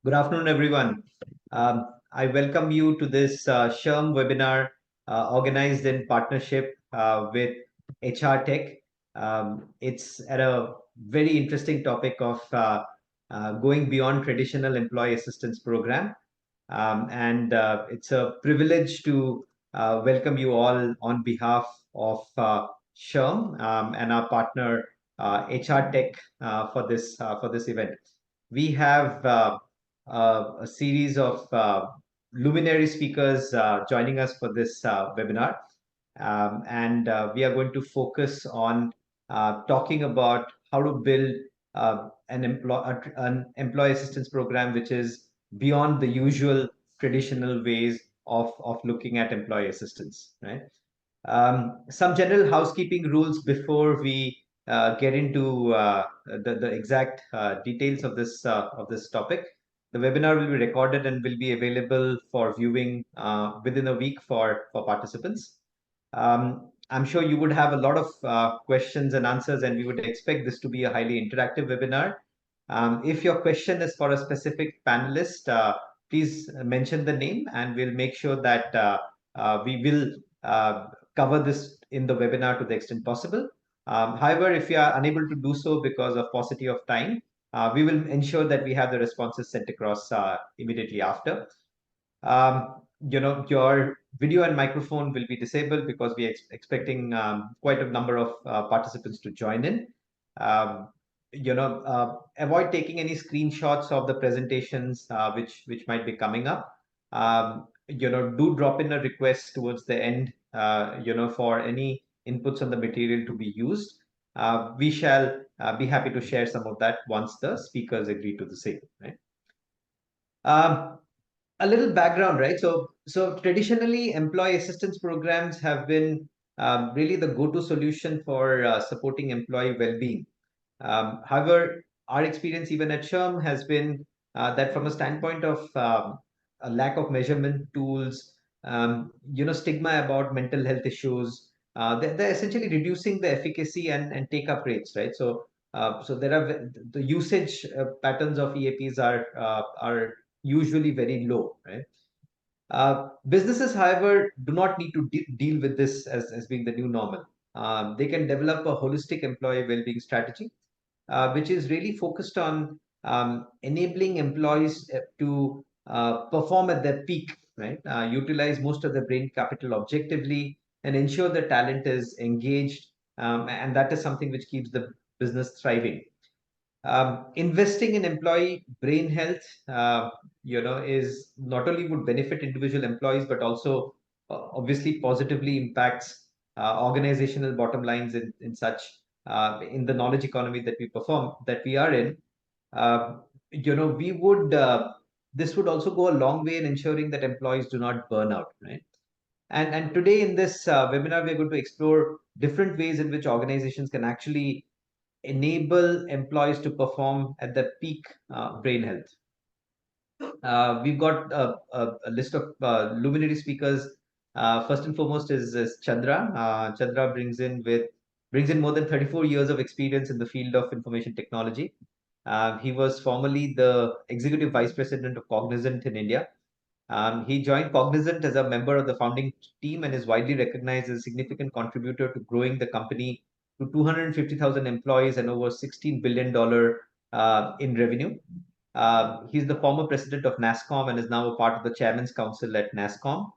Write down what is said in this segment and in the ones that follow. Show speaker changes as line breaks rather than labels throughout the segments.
Good afternoon, everyone. I welcome you to this SHRM webinar organized in partnership with HR Tech. It's at a very interesting topic of going beyond traditional employee assistance program. And it's a privilege to welcome you all on behalf of SHRM and our partner HR Tech for this event. We have a series of luminary speakers joining us for this webinar. And we are going to focus on talking about how to build an employee assistance program which is beyond the usual traditional ways of looking at employee assistance, right? Some general housekeeping rules before we get into the exact details of this topic. The webinar will be recorded and will be available for viewing within a week for participants. I'm sure you would have a lot of questions and answers, and we would expect this to be a highly interactive webinar. If your question is for a specific panelist, please mention the name, and we'll make sure that we will cover this in the webinar to the extent possible. However, if you are unable to do so because of paucity of time, we will ensure that we have the responses sent across immediately after. Your video and microphone will be disabled because we are expecting quite a number of participants to join in. Um, Avoid taking any screenshots of the presentations which might be coming up. Do drop in a request towards the end, for any inputs on the material to be used. We shall be happy to share some of that once the speakers agree to the same, right? Um, a little background, right? So traditionally, employee assistance programs have been really the go-to solution for supporting employee well-being. However, our experience even at SHRM has been that from a standpoint of a lack of measurement tools, stigma about mental health issues, they're essentially reducing the efficacy and take-up rates, right? So there are the usage patterns of EAPs are usually very low, right? Businesses, however, do not need to deal with this as being the new normal. They can develop a holistic employee well-being strategy, which is really focused on enabling employees to perform at their peak, right? Utilize most of their brain capital objectively and ensure the talent is engaged. And that is something which keeps the business thriving. Investing in employee brain health, is not only would benefit individual employees, but also obviously positively impacts organizational bottom lines in the knowledge economy that we are in. Uh, we would this would also go a long way in ensuring that employees do not burn out, right? And today in this webinar, we're going to explore different ways in which organizations can actually enable employees to perform at their peak brain health. We've got a list of luminary speakers. First and foremost is Chandra. Chandra brings in more than 34 years of experience in the field of information technology. He was formerly the executive vice president of Cognizant in India. He joined Cognizant as a member of the founding team and is widely recognized as a significant contributor to growing the company to 250,000 employees and over $16 billion in revenue. He's the former president of NASSCOM and is now a part of the chairman's council at NASSCOM.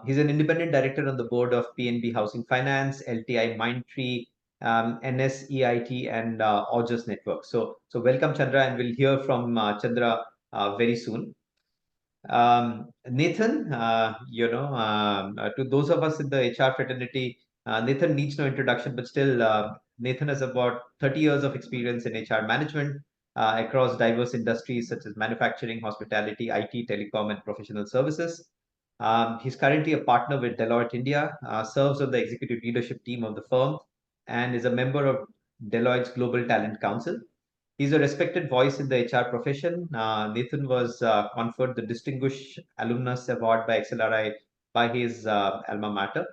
He's an independent director on the board of PNB Housing Finance, LTI Mindtree, NSEIT, and Augers Network. So welcome, Chandra, and we'll hear from Chandra very soon. Nathan, to those of us in the HR fraternity, Nathan needs no introduction, but still, Nathan has about 30 years of experience in HR management across diverse industries such as manufacturing, hospitality, IT, telecom, and professional services. He's currently a partner with Deloitte India, serves on the executive leadership team of the firm, and is a member of Deloitte's Global Talent Council. He's a respected voice in the HR profession. Nathan was conferred the Distinguished Alumnus Award by XLRI by his alma mater.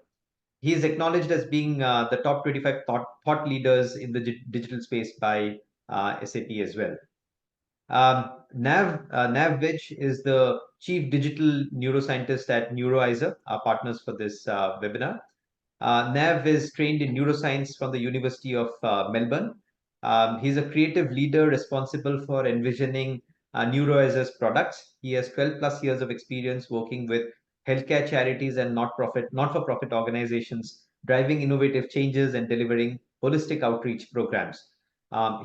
He is acknowledged as being the top 25 thought leaders in the digital space by SAP as well. Nav Vij is the Chief Digital Neuroscientist at Neuroizer, our partners for this webinar. Nav is trained in neuroscience from the University of Melbourne. He's a creative leader responsible for envisioning Neuroiser's products. He has 12 plus years of experience working with healthcare charities and not-for-profit organizations, driving innovative changes and delivering holistic outreach programs.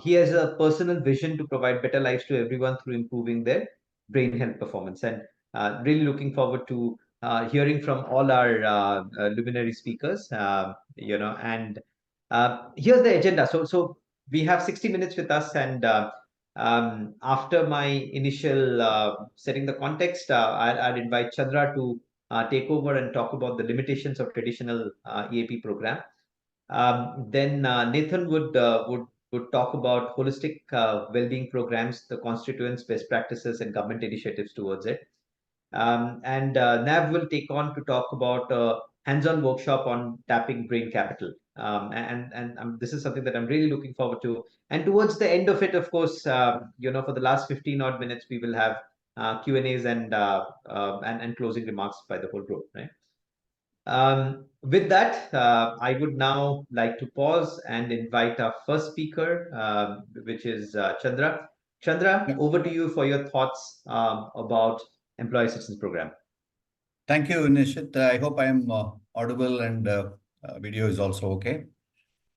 He has a personal vision to provide better lives to everyone through improving their brain health performance. And really looking forward to hearing from all our luminary speakers. And here's the agenda. So we have 60 minutes with us, and after my initial setting the context, I'd invite Chandra to take over and talk about the limitations of traditional EAP program. Then Nathan would talk about holistic well-being programs, the constituents, best practices, and government initiatives towards it. And Nav will take on to talk about a hands-on workshop on tapping brain capital. This is something that I'm really looking forward to. And towards the end of it, of course, for the last 15 odd minutes, we will have Q&As and closing remarks by the whole group, right? With that, I would now like to pause and invite our first speaker, which is Chandra. Chandra, over to you for your thoughts about Employee Assistance Program.
Thank you, Nishit. I hope I am audible and video is also okay.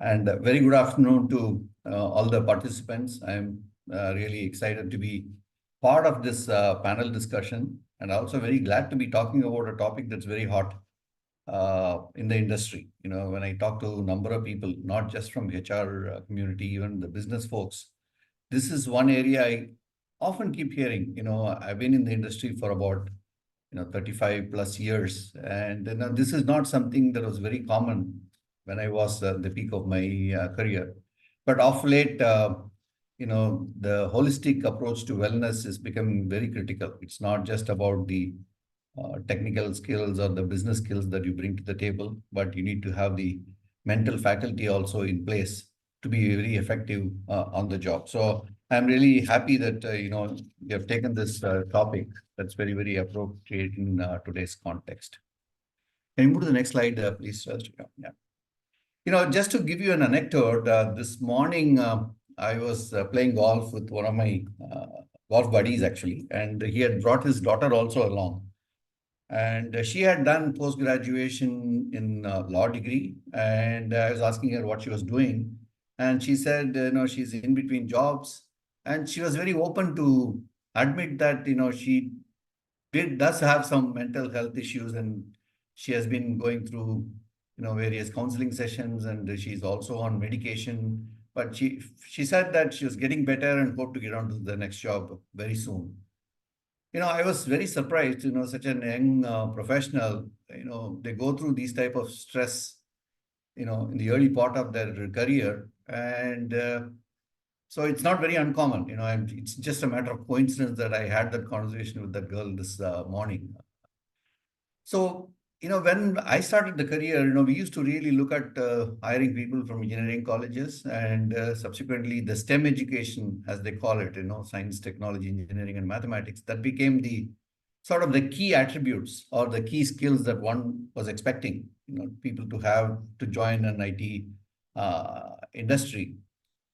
And very good afternoon to all the participants. I'm really excited to be part of this panel discussion, and also very glad to be talking about a topic that's very hot in the industry. When I talk to a number of people, not just from HR community, even the business folks, this is one area I often keep hearing. I've been in the industry for about 35 plus years, and this is not something that was very common when I was at the peak of my career. But of late, the holistic approach to wellness is becoming very critical. It's not just about the technical skills or the business skills that you bring to the table, but you need to have the mental faculty also in place to be very effective on the job. So I'm really happy that you have taken this topic that's very, very appropriate in today's context. Can you move to the next slide, please? Yeah. Just to give you an anecdote, this morning I was playing golf with one of my golf buddies, actually, and he had brought his daughter also along. And she had done post-graduation in law degree, and I was asking her what she was doing. And she said, she's in between jobs. And she was very open to admit that, she does have some mental health issues, and she has been going through, various counseling sessions, and she's also on medication. But she said that she was getting better and hoped to get on to the next job very soon. I was very surprised, such a young professional, they go through these type of stress, in the early part of their career. And so it's not very uncommon, it's just a matter of coincidence that I had that conversation with that girl this morning. So, when I started the career, we used to really look at hiring people from engineering colleges, and subsequently the STEM education, as they call it, science, technology, engineering, and mathematics, that became the sort of the key attributes or the key skills that one was expecting, people to have to join an IT industry.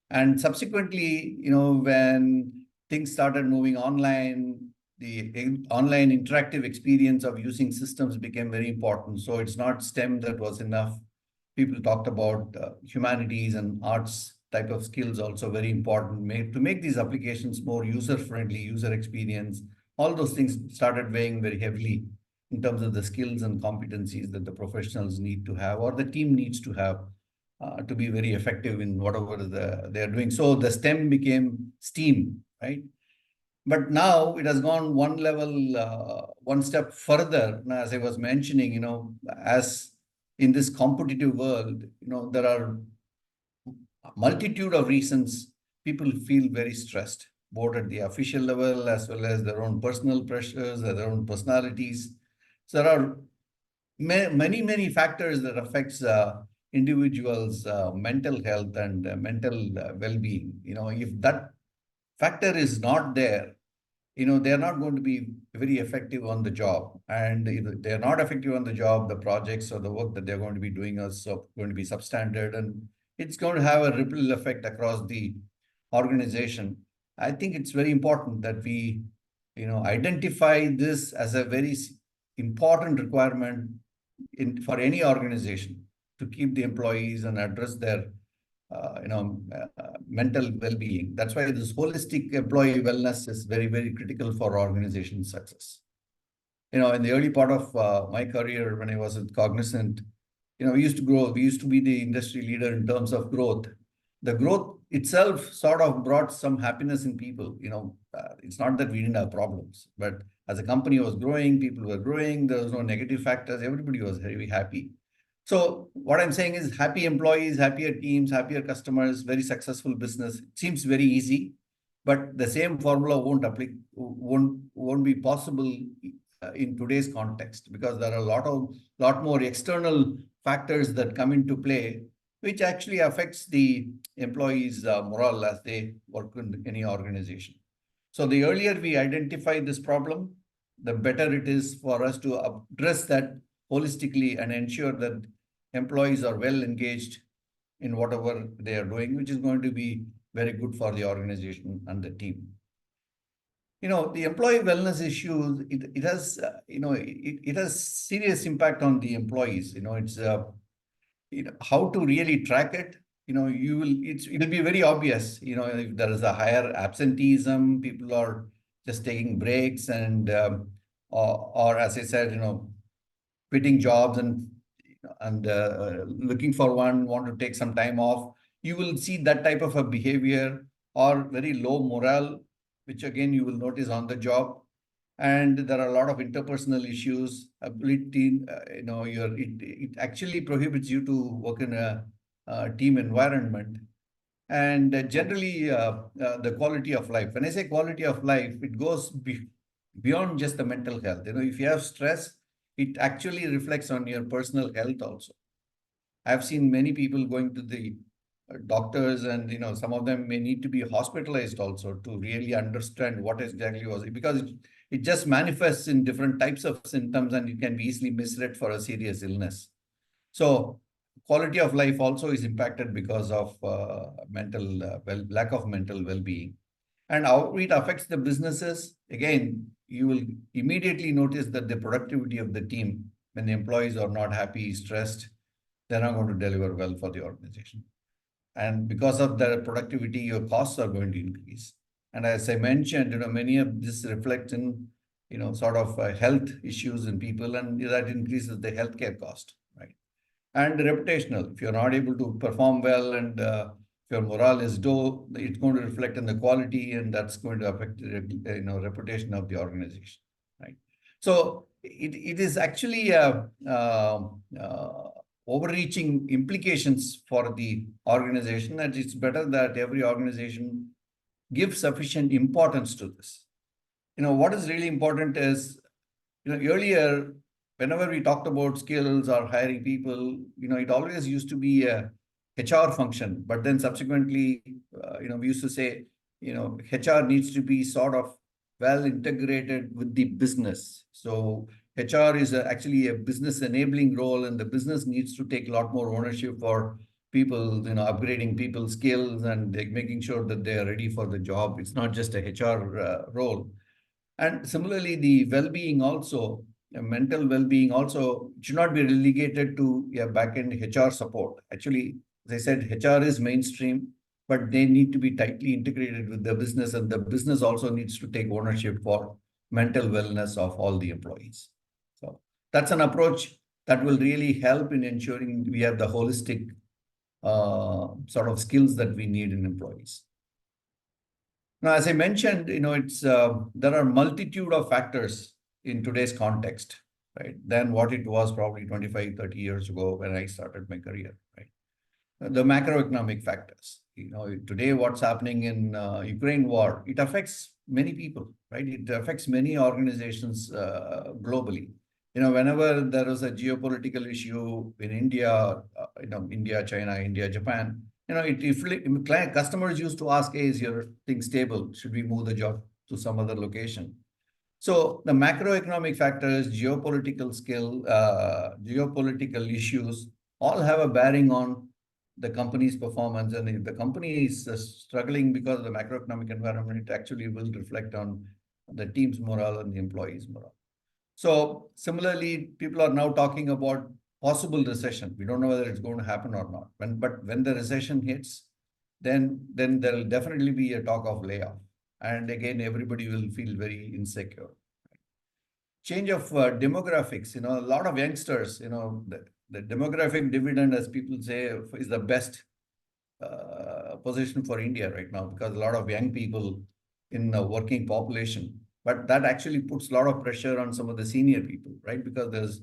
And subsequently, when things started moving online, the online interactive experience of using systems became very important. So it's not STEM that was enough. People talked about humanities and arts type of skills, also very important to make these applications more user-friendly, user experience. All those things started weighing very heavily in terms of the skills and competencies that the professionals need to have, or the team needs to have, to be very effective in whatever they are doing. So the STEM became STEAM, right? But now it has gone one level, one step further. Now, as I was mentioning, as in this competitive world, there are a multitude of reasons people feel very stressed, both at the official level as well as their own personal pressures, their own personalities. So there are many, many factors that affects individuals' mental health and mental well-being. If that factor is not there, they're not going to be very effective on the job. And if they're not effective on the job, the projects or the work that they're going to be doing is going to be substandard, and it's going to have a ripple effect across the organization. I think it's very important that we, identify this as a very important requirement for any organization to keep the employees and address their mental well-being. That's why this holistic employee wellness is very, very critical for organization success. In the early part of my career, when I was at Cognizant, we used to grow. We used to be the industry leader in terms of growth. The growth itself sort of brought some happiness in people. It's not that we didn't have problems, but as a company was growing, people were growing. There was no negative factors. Everybody was very happy. So what I'm saying is happy employees, happier teams, happier customers, very successful business. It seems very easy, but the same formula won't be possible in today's context, because there are a lot more external factors that come into play, which actually affects the employees' morale as they work in any organization. So the earlier we identify this problem, the better it is for us to address that holistically and ensure that employees are well engaged in whatever they are doing, which is going to be very good for the organization and the team. The employee wellness issues, it has, it has serious impact on the employees. It's how to really track it. It'll be very obvious. If there is a higher absenteeism, people are just taking breaks and or as I said, quitting jobs and looking for want to take some time off. You will see that type of a behavior, or very low morale, which again you will notice on the job. And there are a lot of interpersonal issues. Ability, it actually prohibits you to work in a team environment. And generally, the quality of life. When I say quality of life, it goes beyond just the mental health. If you have stress, it actually reflects on your personal health also. I've seen many people going to the doctors, and some of them may need to be hospitalized also to really understand what exactly was it, because it just manifests in different types of symptoms, and it can be easily misread for a serious illness. So quality of life also is impacted because of lack of mental well-being. And how it affects the businesses, again, you will immediately notice that the productivity of the team, when the employees are not happy, stressed, they're not going to deliver well for the organization. And because of their productivity, your costs are going to increase. And as I mentioned, many of this reflect in, sort of health issues in people, and that increases the healthcare cost, right? And reputational. If you're not able to perform well and if your morale is low, it's going to reflect in the quality, and that's going to affect the reputation of the organization, right? So it is actually overreaching implications for the organization, and it's better that every organization gives sufficient importance to this. What is really important is, earlier, whenever we talked about skills or hiring people, it always used to be a HR function, but then subsequently, we used to say, HR needs to be sort of well integrated with the business. So HR is actually a business enabling role, and the business needs to take a lot more ownership for people, upgrading people's skills and making sure that they are ready for the job. It's not just a HR role. And similarly, the well-being also, mental well-being also should not be relegated to back-end HR support. Actually, as I said, HR is mainstream, but they need to be tightly integrated with the business, and the business also needs to take ownership for mental wellness of all the employees. So that's an approach that will really help in ensuring we have the holistic sort of skills that we need in employees. Now, as I mentioned, there are multitude of factors in today's context, right, than what it was probably 25, 30 years ago when I started my career, right? The macroeconomic factors, today what's happening in Ukraine war, it affects many people, right? It affects many organizations globally. Whenever there is a geopolitical issue in India, India, China, India, Japan, if customers used to ask, hey, is your thing stable? Should we move the job to some other location? So the macroeconomic factors, geopolitical issues, all have a bearing on the company's performance. And if the company is struggling because of the macroeconomic environment, it actually will reflect on the team's morale and the employees' morale. So similarly, people are now talking about possible recession. We don't know whether it's going to happen or not. But when the recession hits, then there will definitely be a talk of layoff. And again, everybody will feel very insecure. Change of demographics, a lot of youngsters, the demographic dividend, as people say, is the best position for India right now, because a lot of young people in the working population. But that actually puts a lot of pressure on some of the senior people, right? Because there's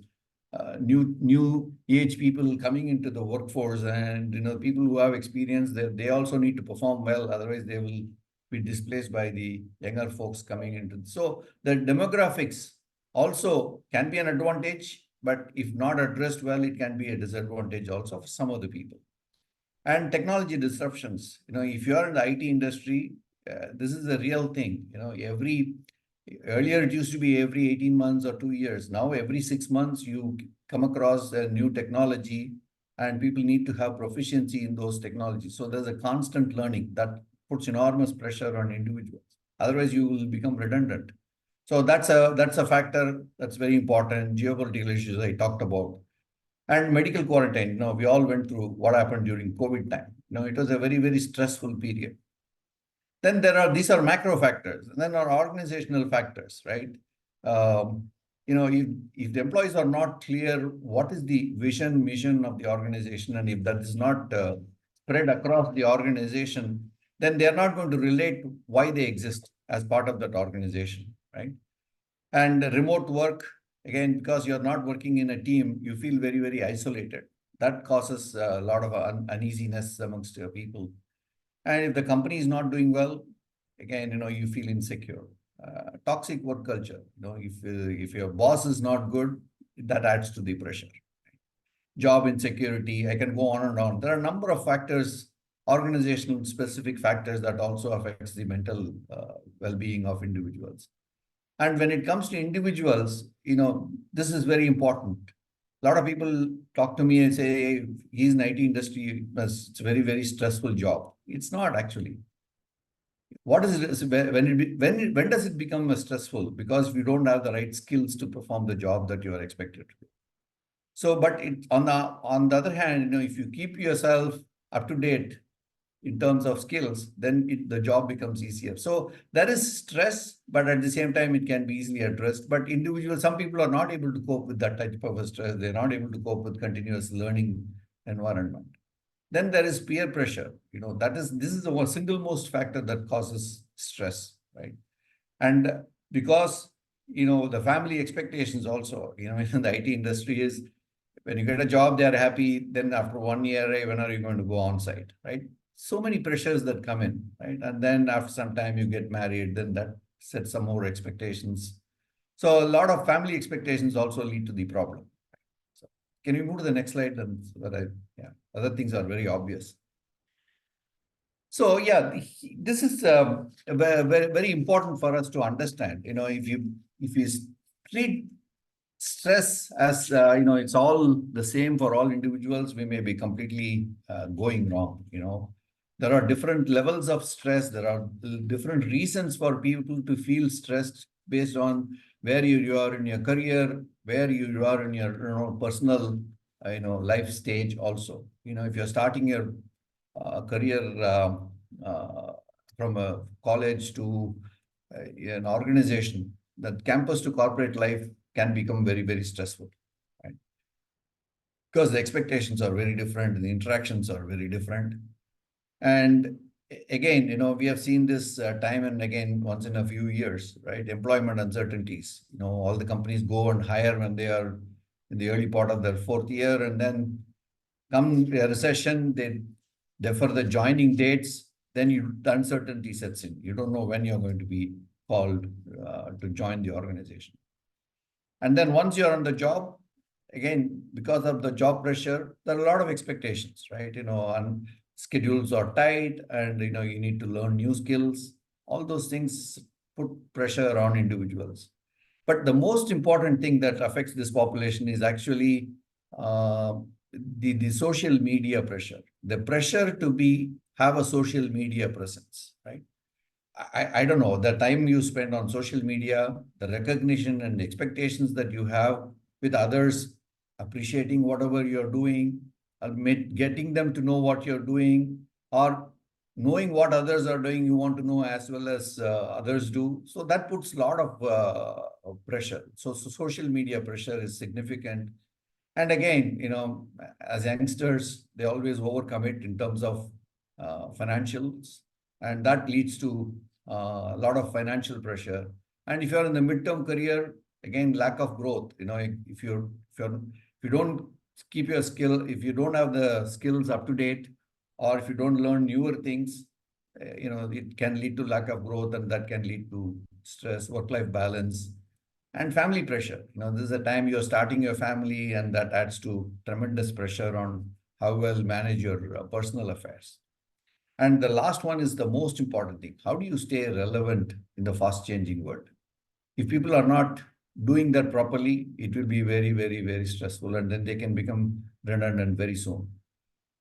new age people coming into the workforce, and people who have experience, they also need to perform well. Otherwise, they will be displaced by the younger folks coming into. So the demographics also can be an advantage, but if not addressed well, it can be a disadvantage also for some of the people. And technology disruptions. If you are in the IT industry, this is a real thing. Earlier it used to be every 18 months or 2 years. Now every 6 months you come across a new technology, and people need to have proficiency in those technologies. So there's a constant learning that puts enormous pressure on individuals. Otherwise, you will become redundant. So that's a factor that's very important. Geopolitical issues I talked about. And medical quarantine. We all went through what happened during COVID time. It was a very, very stressful period. Then these are macro factors, and then are organizational factors, right? If the employees are not clear what is the vision, mission of the organization, and if that is not spread across the organization, then they are not going to relate why they exist as part of that organization, right? And remote work, again, because you're not working in a team, you feel very, very isolated. That causes a lot of uneasiness amongst your people. And if the company is not doing well, again, you feel insecure. Toxic work culture. If your boss is not good, that adds to the pressure. Job insecurity, I can go on and on. There are a number of factors, organizational specific factors, that also affects the mental well-being of individuals. And when it comes to individuals, this is very important. A lot of people talk to me and say, hey, he's in IT industry, it's a very, very stressful job. It's not actually. What is it? When does it become stressful? Because we don't have the right skills to perform the job that you are expected to do. So, but on the other hand, if you keep yourself up to date in terms of skills, then the job becomes easier. So there is stress, but at the same time, it can be easily addressed. But some people are not able to cope with that type of stress. They're not able to cope with continuous learning environment. Then there is peer pressure. This is the single most factor that causes stress, right? And because, the family expectations also, in the IT industry is, when you get a job, they're happy. Then after 1 year, hey, when are you going to go on site, right? So many pressures that come in, right? And then after some time you get married, then that sets some more expectations. So a lot of family expectations also lead to the problem. So can we move to the next slide? And other things are very obvious. So yeah, this is very, very important for us to understand. If you treat stress as it's all the same for all individuals, we may be completely going wrong. There are different levels of stress. There are different reasons for people to feel stressed based on where you are in your career, where you are in your personal life stage also. If you're starting your career from a college to an organization, that campus to corporate life can become very, very stressful, right? Because the expectations are very different and the interactions are very different. And again, we have seen this time and again, once in a few years, right? Employment uncertainties. All the companies go and hire when they are in the early part of their 4th year, and then come a recession, they defer the joining dates. Then the uncertainty sets in. You don't know when you're going to be called to join the organization. And then once you're on the job, again, because of the job pressure, there are a lot of expectations, right? And schedules are tight, and you need to learn new skills. All those things put pressure on individuals. But the most important thing that affects this population is actually uh, the social media pressure, the pressure to have a social media presence, right? I don't know, the time you spend on social media, the recognition and expectations that you have with others, appreciating whatever you're doing, or getting them to know what you're doing, or knowing what others are doing, you want to know as well as others do. So that puts a lot of pressure. So social media pressure is significant. And again, as youngsters, they always overcome it in terms of financials, and that leads to a lot of financial pressure. And if you're in the midterm career, again, lack of growth. If you don't keep your skill, if you don't have the skills up to date, or if you don't learn newer things, it can lead to lack of growth, and that can lead to stress, work-life balance, and family pressure. This is a time you're starting your family, and that adds to tremendous pressure on how well manage your personal affairs. And the last one is the most important thing. How do you stay relevant in the fast changing world? If people are not doing that properly, it will be very, very, very stressful, and then they can become redundant very soon.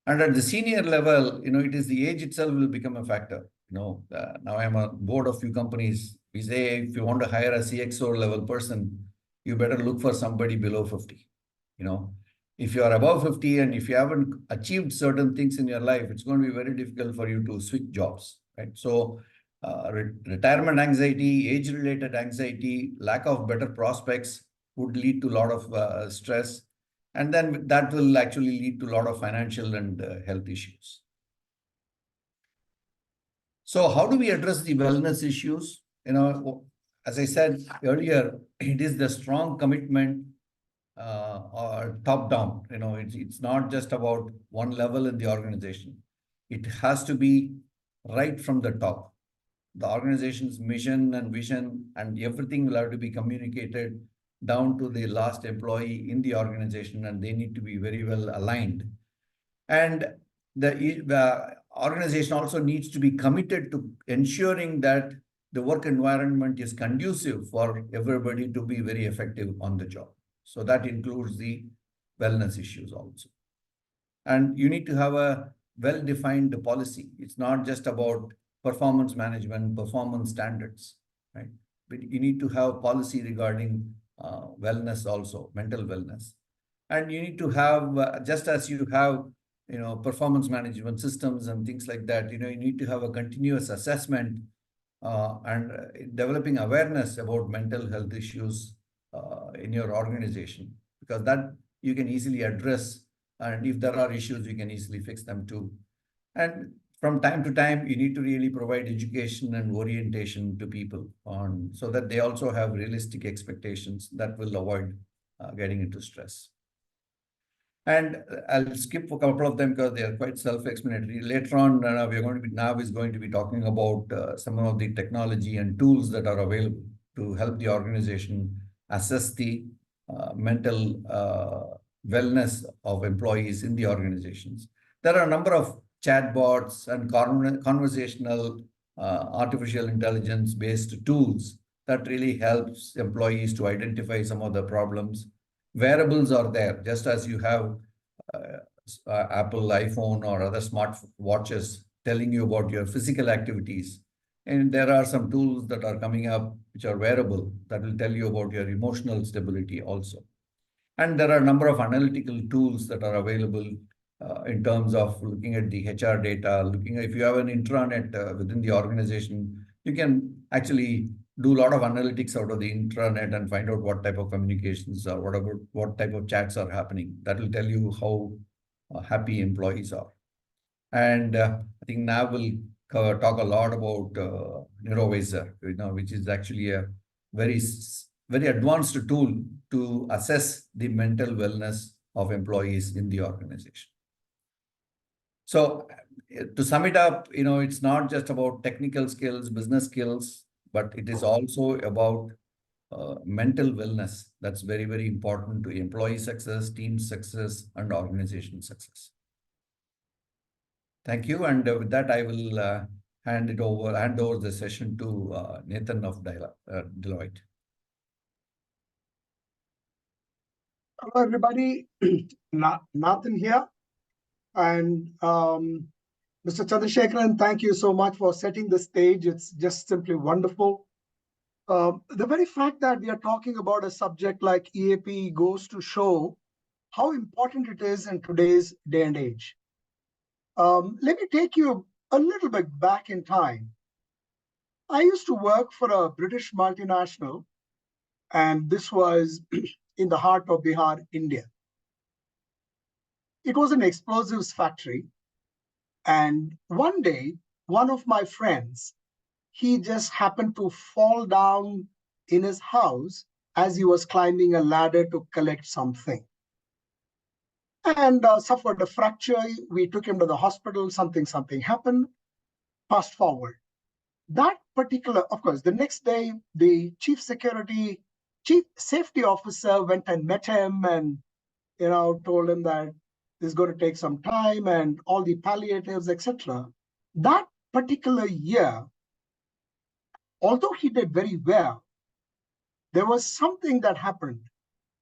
And at the senior level, it is the age itself will become a factor. Now I'm on board of few companies. We say if you want to hire a CXO level person, you better look for somebody below 50. If you are above 50 and if you haven't achieved certain things in your life, it's going to be very difficult for you to switch jobs, right? So retirement anxiety, age-related anxiety, lack of better prospects would lead to a lot of stress. And then that will actually lead to a lot of financial and health issues. So how do we address the wellness issues? As I said earlier, it is the strong commitment or top down. It's not just about one level in the organization. It has to be right from the top. The organization's mission and vision and everything will have to be communicated down to the last employee in the organization, and they need to be very well aligned. And the organization also needs to be committed to ensuring that the work environment is conducive for everybody to be very effective on the job. So that includes the wellness issues also. And you need to have a well-defined policy. It's not just about performance management, performance standards, right? But you need to have policy regarding wellness also, mental wellness. And you need to have, just as you have, performance management systems and things like that, you need to have a continuous assessment and developing awareness about mental health issues in your organization, because that you can easily address. And if there are issues, you can easily fix them too. And from time to time, you need to really provide education and orientation to people so that they also have realistic expectations that will avoid getting into stress. And I'll skip a couple of them because they are quite self-explanatory. Later on, Nav is going to be talking about some of the technology and tools that are available to help the organization assess the mental wellness of employees in the organizations. There are a number of chatbots and conversational artificial intelligence based tools that really helps employees to identify some of the problems. Wearables are there, just as you have Apple iPhone or other smart watches telling you about your physical activities. And there are some tools that are coming up which are wearable that will tell you about your emotional stability also. And there are a number of analytical tools that are available in terms of looking at the HR data, if you have an intranet within the organization, you can actually do a lot of analytics out of the intranet and find out what type of communications or what type of chats are happening. That will tell you how happy employees are. And I think Nav will talk a lot about Neurovisor, which is actually a very advanced tool to assess the mental wellness of employees in the organization. So to sum it up, it's not just about technical skills, business skills, but it is also about mental wellness. That's very, very important to employee success, team success, and organization success. Thank you. And with that, I will hand over the session to Nathan of Deloitte.
Hello, everybody. Nathan here. And Mr. Chandrasekharan, thank you so much for setting the stage. It's just simply wonderful. The very fact that we are talking about a subject like EAP goes to show how important it is in today's day and age. Let me take you a little bit back in time. I used to work for a British multinational, and this was in the heart of Bihar, India. It was an explosives factory. And one day, one of my friends, he just happened to fall down in his house as he was climbing a ladder to collect something. And suffered a fracture. We took him to the hospital. Something happened. Fast forward. That particular, of course, the next day, the chief safety officer went and met him and, told him that this is going to take some time and all the palliatives, etc. That particular year, although he did very well, there was something that happened.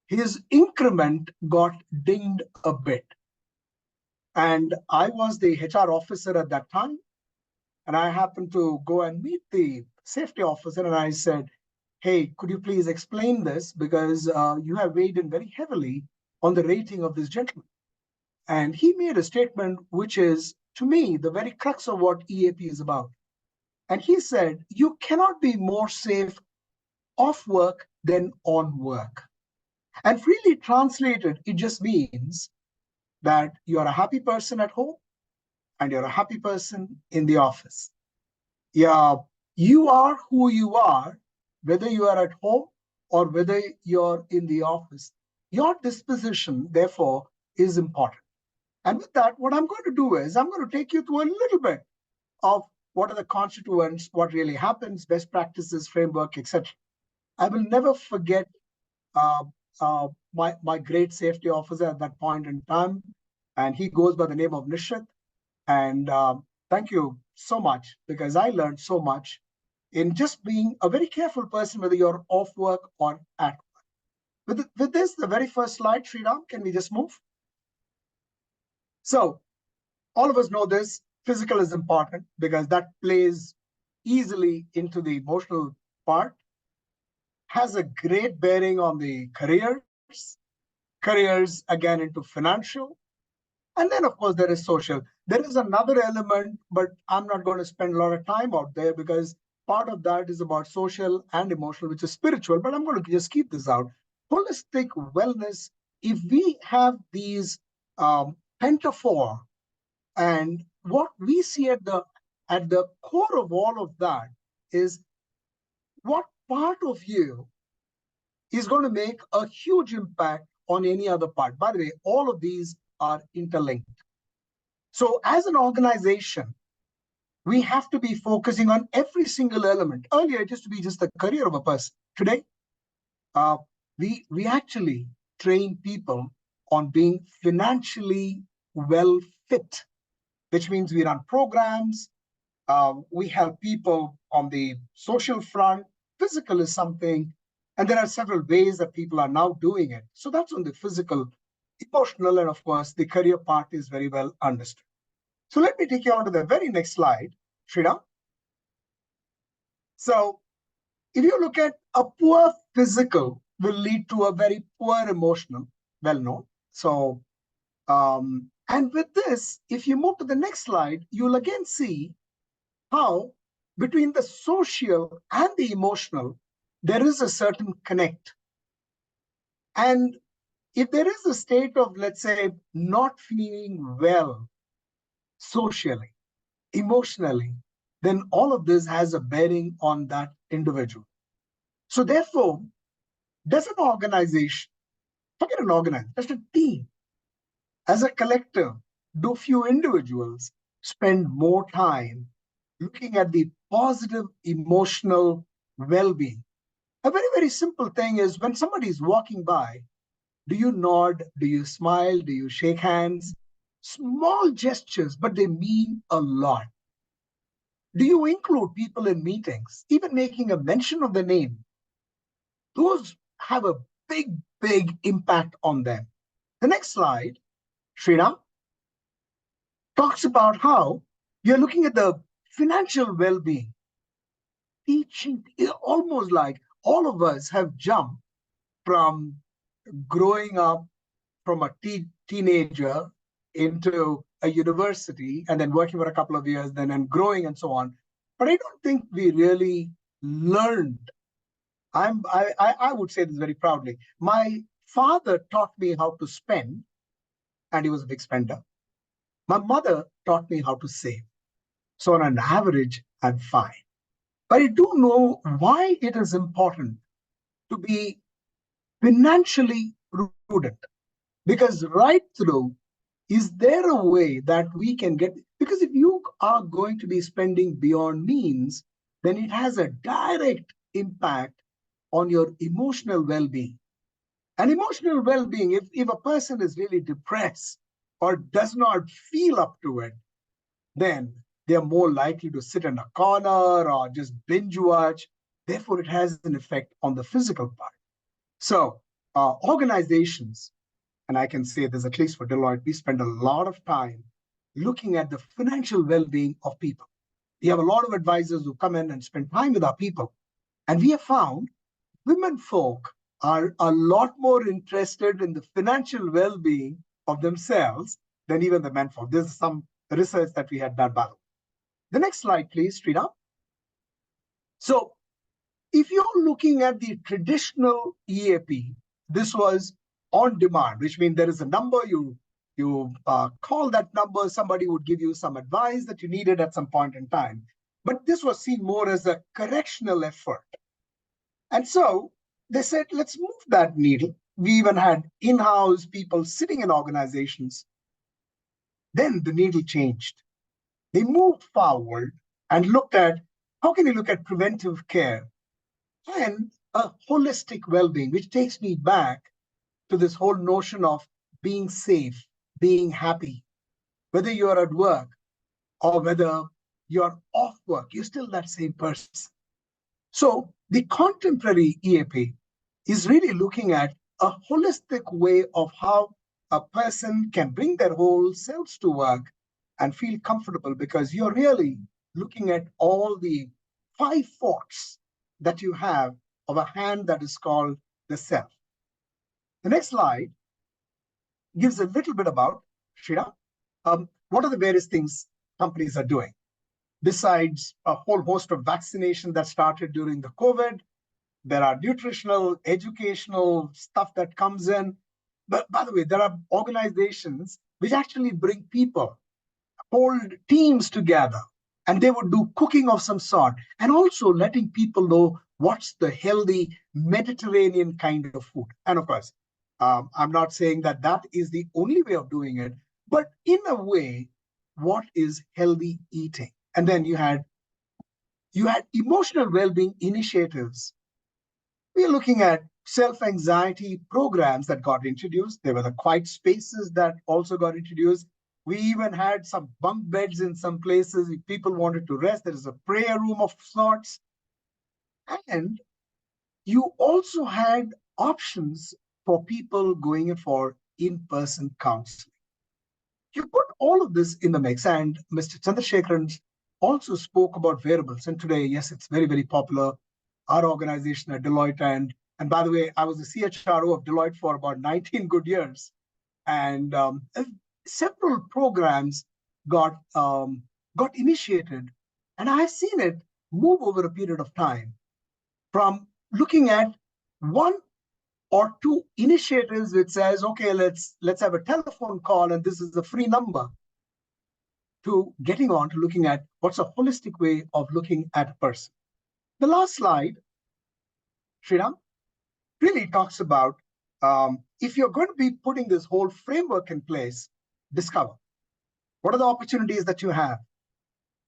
His increment got dinged a bit. And I was the HR officer at that time. And I happened to go and meet the safety officer. And I said, hey, could you please explain this? Because you have weighed in very heavily on the rating of this gentleman. And he made a statement, which is, to me, the very crux of what EAP is about. And he said, you cannot be more safe off work than on work. And freely translated, it just means that you're a happy person at home and you're a happy person in the office. Yeah, you are who you are, whether you are at home or whether you're in the office. Your disposition, therefore, is important. And with that, what I'm going to do is I'm going to take you through a little bit of what are the constituents, what really happens, best practices, framework, etc. I will never forget my great safety officer at that point in time, and he goes by the name of Nishit. And thank you so much, because I learned so much in just being a very careful person, whether you're off work or at work. With this, the very first slide, Sriram, can we just move? So all of us know this. Physical is important because that plays easily into the emotional part, has a great bearing on the careers again into financial. And then, of course, there is social. There is another element, but I'm not going to spend a lot of time out there because part of that is about social and emotional, which is spiritual, but I'm going to just keep this out. Holistic wellness, if we have these pentaphor, and what we see at the core of all of that is what part of you is going to make a huge impact on any other part. By the way, all of these are interlinked. So as an organization, we have to be focusing on every single element. Earlier, it used to be just the career of a person. Today, we actually train people on being financially well fit, which means we run programs, we help people on the social front. Physical is something, and there are several ways that people are now doing it. So that's on the physical, emotional, and of course, the career part is very well understood. So let me take you on to the very next slide, Sriram. So if you look at a poor physical will lead to a very poor emotional, well known. So, and with this, if you move to the next slide, you'll again see how between the social and the emotional, there is a certain connect. And if there is a state of, let's say, not feeling well socially, emotionally, then all of this has a bearing on that individual. So therefore, does an organization, forget an organization, just a team, as a collective, do few individuals spend more time looking at the positive emotional well-being? A very, very simple thing is when somebody is walking by, do you nod? Do you smile? Do you shake hands? Small gestures, but they mean a lot. Do you include people in meetings, even making a mention of the name? Those have a big impact on them. The next slide, Sriram, talks about how you're looking at the financial well-being. Teaching is almost like all of us have jumped from growing up from a teenager into a university and then working for a couple of years, then growing and so on. But I don't think we really learned. I would say this very proudly. My father taught me how to spend, and he was a big spender. My mother taught me how to save. So on an average, I'm fine. But I do know why it is important to be financially prudent. Because right through, is there a way that we can get, because if you are going to be spending beyond means, then it has a direct impact on your emotional well-being. And emotional well-being, if a person is really depressed or does not feel up to it, then they're more likely to sit in a corner or just binge watch. Therefore, it has an effect on the physical part. So organizations, and I can say this at least for Deloitte, we spend a lot of time looking at the financial well-being of people. We have a lot of advisors who come in and spend time with our people. And we have found women folk are a lot more interested in the financial well-being of themselves than even the men folk. This is some research that we had done by the way. The next slide, please, Srinath. So if you're looking at the traditional EAP, this was on demand, which means there is a number, you call that number, somebody would give you some advice that you needed at some point in time. But this was seen more as a correctional effort. And so they said, let's move that needle. We even had in-house people sitting in organizations. Then the needle changed. They moved forward and looked at how can you look at preventive care and a holistic well-being, which takes me back to this whole notion of being safe, being happy. Whether you're at work or whether you're off work, you're still that same person. So the contemporary EAP is really looking at a holistic way of how a person can bring their whole selves to work and feel comfortable, because you're really looking at all the 5 forks that you have of a hand that is called the self. The next slide gives a little bit about, Shira, what are the various things companies are doing. Besides a whole host of vaccination that started during the COVID, there are nutritional, educational stuff that comes in. But by the way, there are organizations which actually bring people, hold teams together, and they would do cooking of some sort, and also letting people know what's the healthy Mediterranean kind of food. And of course, I'm not saying that that is the only way of doing it, but in a way, what is healthy eating? And then you had emotional well-being initiatives. We're looking at self-anxiety programs that got introduced. There were the quiet spaces that also got introduced. We even had some bunk beds in some places. If people wanted to rest, there is a prayer room of sorts. And you also had options for people going in for in-person counseling. You put all of this in the mix, and Mr. Chandrasekharan also spoke about wearables. And today, yes, it's very popular. Our organization at Deloitte, and by the way, I was the CHRO of Deloitte for about 19 good years. And several programs got initiated, and I've seen it move over a period of time from looking at 1 or 2 initiatives which says, okay, let's have a telephone call and this is a free number, to getting on to looking at what's a holistic way of looking at a person. The last slide, Sriram, really talks about if you're going to be putting this whole framework in place, discover. What are the opportunities that you have?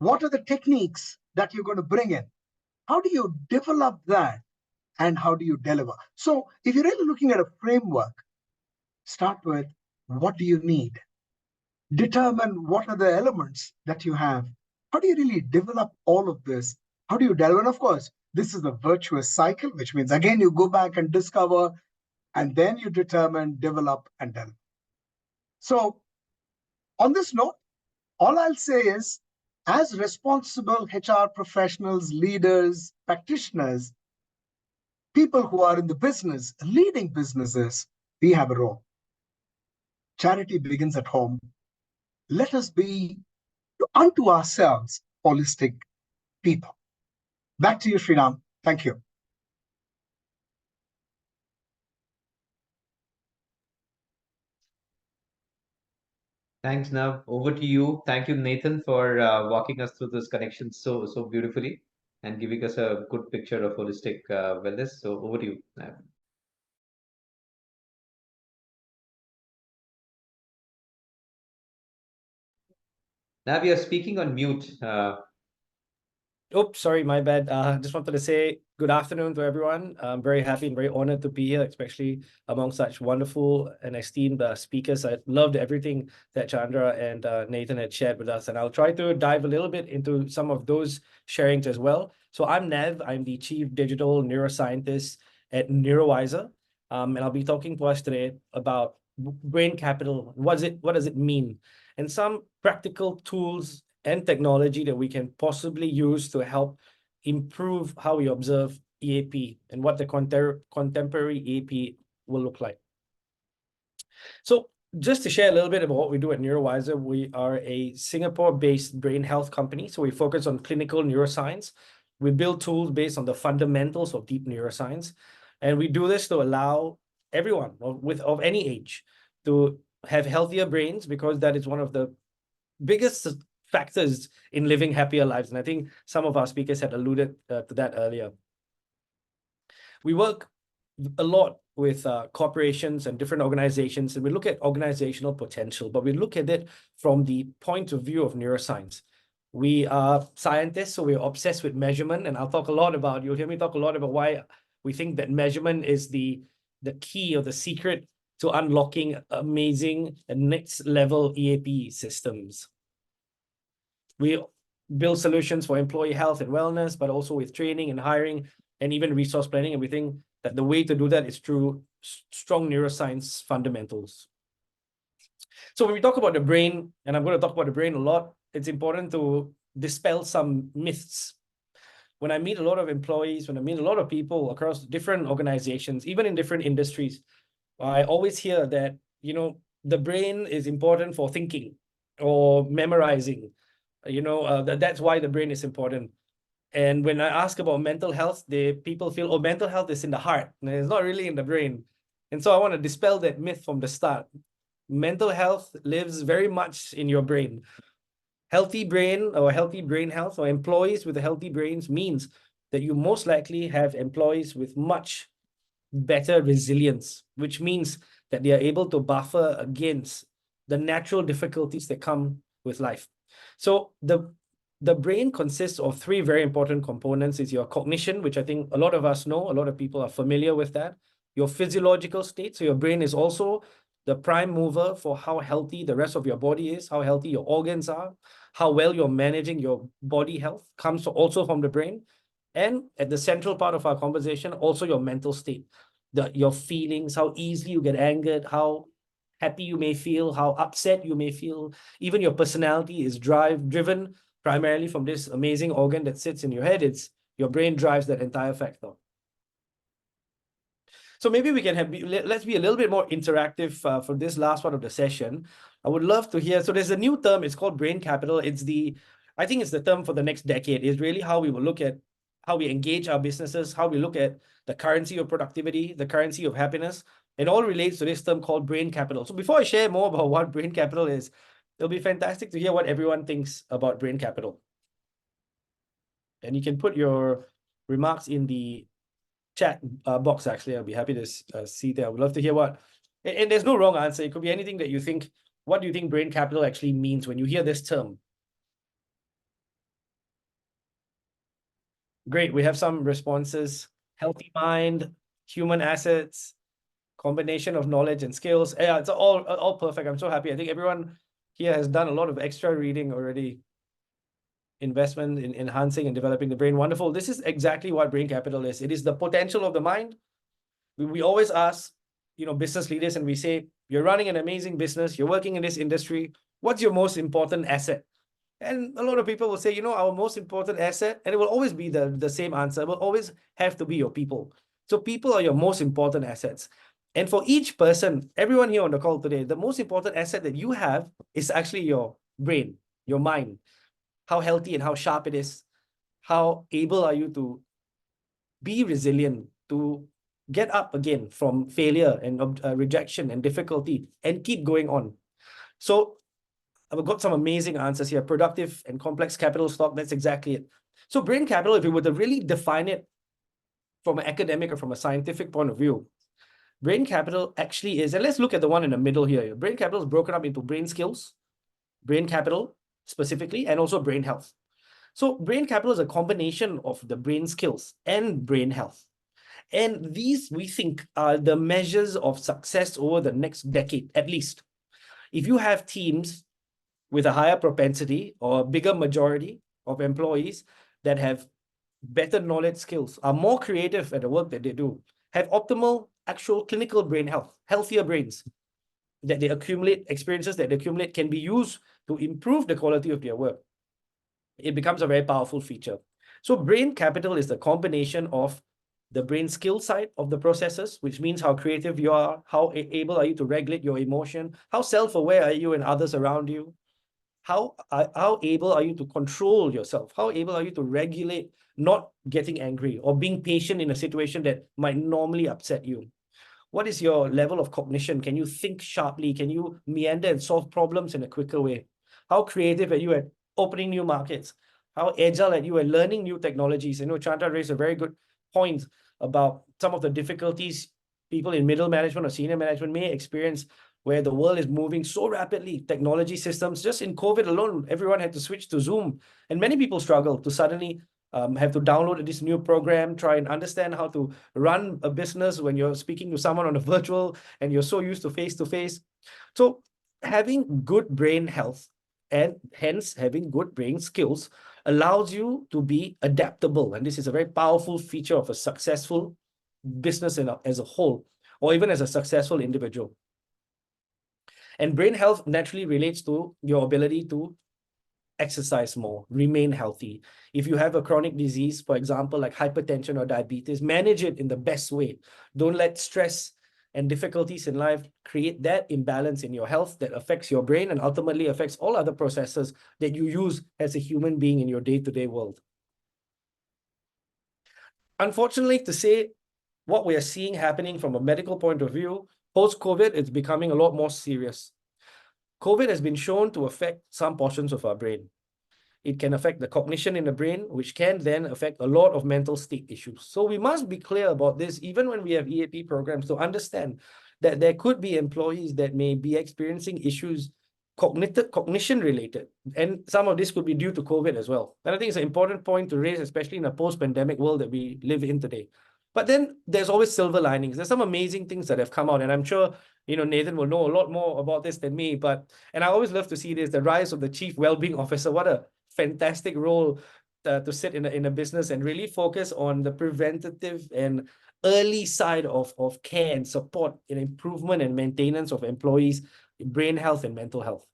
What are the techniques that you're going to bring in? How do you develop that? And how do you deliver? So if you're really looking at a framework, start with what do you need? determine what are the elements that you have. How do you really develop all of this? How do you develop? And of course, this is a virtuous cycle, which means again, you go back and discover, and then you determine, develop, and develop. So on this note, all I'll say is, as responsible HR professionals, leaders, practitioners, people who are in the business, leading businesses, we have a role. Charity begins at home. Let us be unto ourselves holistic people. Back to you, Sriram. Thank you.
Thanks, Nav. Over to you. Thank you, Nathan, for walking us through this connection so beautifully and giving us a good picture of holistic wellness. So over to you, Nav. Nav, you're speaking on mute.
Oops, sorry, my bad. Just wanted to say good afternoon to everyone. I'm very happy and very honored to be here, especially among such wonderful and esteemed speakers. I loved everything that Chandra and Nathan had shared with us, and I'll try to dive a little bit into some of those sharings as well. So I'm Nev. I'm the Chief Digital Neuroscientist at Neurowiser, and I'll be talking to us today about brain capital. What does it mean? And some practical tools and technology that we can possibly use to help improve how we observe EAP and what the contemporary EAP will look like. So just to share a little bit about what we do at Neurowiser, we are a Singapore-based brain health company. So we focus on clinical neuroscience. We build tools based on the fundamentals of deep neuroscience. And we do this to allow everyone of any age to have healthier brains, because that is one of the biggest factors in living happier lives. And I think some of our speakers had alluded to that earlier. We work a lot with corporations and different organizations, and we look at organizational potential, but we look at it from the point of view of neuroscience. We are scientists, so we're obsessed with measurement, and you'll hear me talk a lot about why we think that measurement is the key or the secret to unlocking amazing and next level EAP systems. We build solutions for employee health and wellness, but also with training and hiring and even resource planning. And we think that the way to do that is through strong neuroscience fundamentals. So when we talk about the brain, and I'm going to talk about the brain a lot, it's important to dispel some myths. When I meet a lot of employees, when I meet a lot of people across different organizations, even in different industries, I always hear that, the brain is important for thinking or memorizing. That's why the brain is important. And when I ask about mental health, people feel, oh, mental health is in the heart, and it's not really in the brain. And so I want to dispel that myth from the start. Mental health lives very much in your brain. Healthy brain or healthy brain health, or employees with healthy brains, means that you most likely have employees with much better resilience, which means that they are able to buffer against the natural difficulties that come with life. So the brain consists of three very important components. Is your cognition, which I think a lot of us know, a lot of people are familiar with that. Your physiological state, so your brain is also the prime mover for how healthy the rest of your body is, how healthy your organs are, how well you're managing your body health comes also from the brain. And at the central part of our conversation, also your mental state, your feelings, how easily you get angered, how happy you may feel, how upset you may feel. Even your personality is driven primarily from this amazing organ that sits in your head. It's your brain drives that entire factor. So maybe we can let's be a little bit more interactive for this last part of the session. I would love to hear. So there's a new term. It's called brain capital. I think it's the term for the next decade. It's really how we will look at how we engage our businesses, how we look at the currency of productivity, the currency of happiness. It all relates to this term called brain capital. So before I share more about what brain capital is, it'll be fantastic to hear what everyone thinks about brain capital. And you can put your remarks in the chat box, actually. I'll be happy to see that. I would love to hear and there's no wrong answer. It could be anything that you think. What do you think brain capital actually means when you hear this term? Great, we have some responses. Healthy mind, human assets, combination of knowledge and skills. Yeah, it's all perfect. I'm so happy. I think everyone here has done a lot of extra reading already. Investment in enhancing and developing the brain. Wonderful. This is exactly what brain capital is. It is the potential of the mind. We always ask, business leaders, and we say, you're running an amazing business, you're working in this industry, what's your most important asset? And a lot of people will say, our most important asset, and it will always be the same answer, will always have to be your people. So people are your most important assets. And for each person, everyone here on the call today, the most important asset that you have is actually your brain, your mind. How healthy and how sharp it is. How able are you to be resilient, to get up again from failure and rejection and difficulty and keep going on. So I've got some amazing answers here. Productive and complex capital stock, that's exactly it. So brain capital, if we were to really define it from an academic or from a scientific point of view, brain capital actually is, and let's look at the one in the middle here. Brain capital is broken up into brain skills, brain capital specifically, and also brain health. So brain capital is a combination of the brain skills and brain health. And these, we think, are the measures of success over the next decade, at least. If you have teams with a higher propensity or a bigger majority of employees that have better knowledge skills, are more creative at the work that they do, have optimal actual clinical brain health, healthier brains that they accumulate, experiences that they accumulate can be used to improve the quality of their work, it becomes a very powerful feature. So brain capital is the combination of the brain skill side of the processes, which means how creative you are, how able are you to regulate your emotion, how self-aware are you and others around you, how able are you to control yourself, how able are you to regulate not getting angry or being patient in a situation that might normally upset you. What is your level of cognition? Can you think sharply? Can you meander and solve problems in a quicker way? How creative are you at opening new markets? How agile are you at learning new technologies? Chandra raised a very good point about some of the difficulties people in middle management or senior management may experience where the world is moving so rapidly. Technology systems, just in COVID alone, everyone had to switch to Zoom. And many people struggle to suddenly have to download this new program, try and understand how to run a business when you're speaking to someone on a virtual and you're so used to face-to-face. So having good brain health and hence having good brain skills allows you to be adaptable. And this is a very powerful feature of a successful business as a whole, or even as a successful individual. And brain health naturally relates to your ability to exercise more, remain healthy. If you have a chronic disease, for example, like hypertension or diabetes, manage it in the best way. Don't let stress and difficulties in life create that imbalance in your health that affects your brain and ultimately affects all other processes that you use as a human being in your day-to-day world. Unfortunately, to say what we are seeing happening from a medical point of view, post-COVID, it's becoming a lot more serious. COVID has been shown to affect some portions of our brain. It can affect the cognition in the brain, which can then affect a lot of mental state issues. So we must be clear about this, even when we have EAP programs, to understand that there could be employees that may be experiencing issues cognition related. And some of this could be due to COVID as well. And I think it's an important point to raise, especially in a post-pandemic world that we live in today. But then there's always silver linings. There's some amazing things that have come out. And I'm sure, Nathan will know a lot more about this than me. And I always love to see this, the rise of the Chief Wellbeing Officer. What a fantastic role to sit in a business and really focus on the preventative and early side of care and support in improvement and maintenance of employees' brain health and mental health.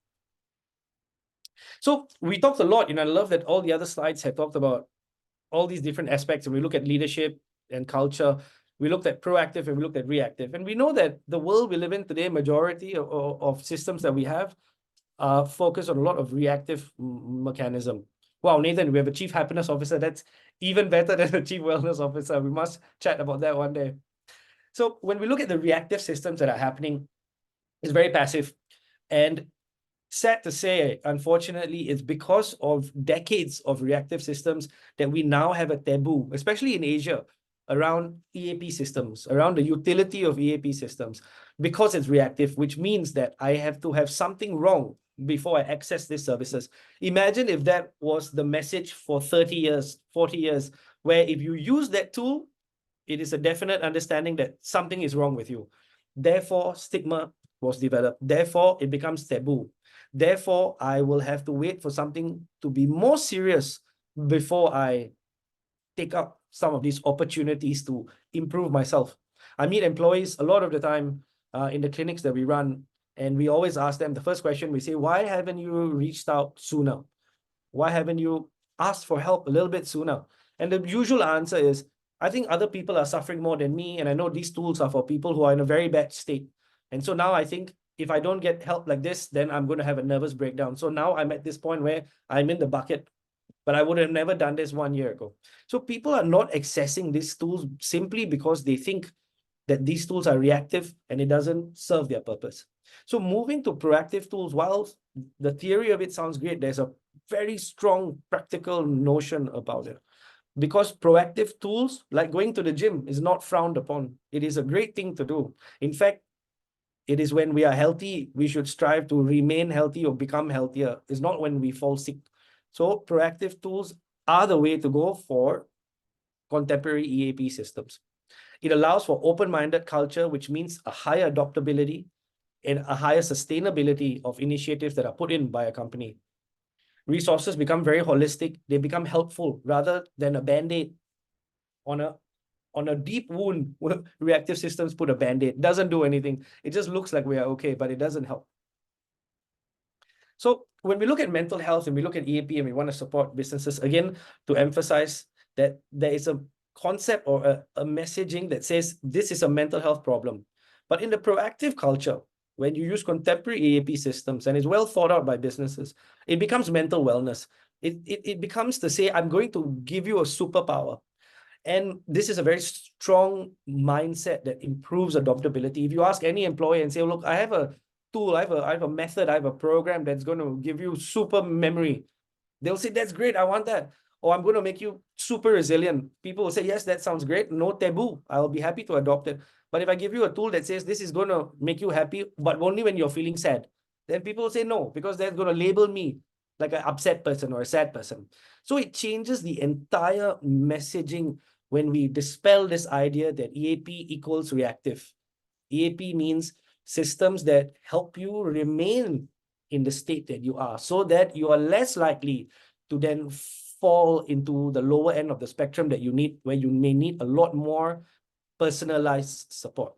So we talked a lot, I love that all the other slides have talked about all these different aspects. And we look at leadership and culture. We looked at proactive and we looked at reactive. And we know that the world we live in today, majority of systems that we have focus on a lot of reactive mechanism. Wow, Nathan, we have a Chief Happiness Officer. That's even better than a Chief Wellness Officer. We must chat about that one day. So when we look at the reactive systems that are happening, it's very passive. And sad to say, unfortunately, it's because of decades of reactive systems that we now have a taboo, especially in Asia, around EAP systems, around the utility of EAP systems, because it's reactive, which means that I have to have something wrong before I access these services. Imagine if that was the message for 30 years, 40 years, where if you use that tool, it is a definite understanding that something is wrong with you. Therefore, stigma, was developed. Therefore, it becomes taboo. Therefore, I will have to wait for something to be more serious before I take up some of these opportunities to improve myself. I meet employees a lot of the time in the clinics that we run, and we always ask them, the first question we say, why haven't you reached out sooner? Why haven't you asked for help a little bit sooner? And the usual answer is, I think other people are suffering more than me, and I know these tools are for people who are in a very bad state. And so now I think if I don't get help like this, then I'm going to have a nervous breakdown. So now I'm at this point where I'm in the bucket, but I would have never done this 1 year ago. So people are not accessing these tools simply because they think that these tools are reactive and it doesn't serve their purpose. So moving to proactive tools, while the theory of it sounds great, there's a very strong practical notion about it. Because proactive tools, like going to the gym, is not frowned upon. It is a great thing to do. In fact, it is when we are healthy, we should strive to remain healthy or become healthier. It's not when we fall sick. So proactive tools are the way to go for contemporary EAP systems. It allows for open-minded culture, which means a higher adoptability and a higher sustainability of initiatives that are put in by a company. Resources become very holistic. They become helpful rather than a band-aid on a deep wound. Reactive systems put a band-aid. Doesn't do anything. It just looks like we are okay, but it doesn't help. So when we look at mental health and we look at EAP and we want to support businesses, again, to emphasize that there is a concept or a messaging that says this is a mental health problem. But in the proactive culture, when you use contemporary EAP systems and it's well thought out by businesses, it becomes mental wellness. It becomes to say, I'm going to give you a superpower. And this is a very strong mindset that improves adoptability. If you ask any employee and say, look, I have a tool, I have a method, I have a program that's going to give you super memory, they'll say, that's great, I want that. Or I'm going to make you super resilient. People will say, yes, that sounds great. No taboo. I'll be happy to adopt it. But if I give you a tool that says this is going to make you happy, but only when you're feeling sad, then people will say no, because they're going to label me like an upset person or a sad person. So it changes the entire messaging when we dispel this idea that EAP equals reactive. EAP means systems that help you remain in the state that you are, so that you are less likely to then fall into the lower end of the spectrum that you need, where you may need a lot more personalized support.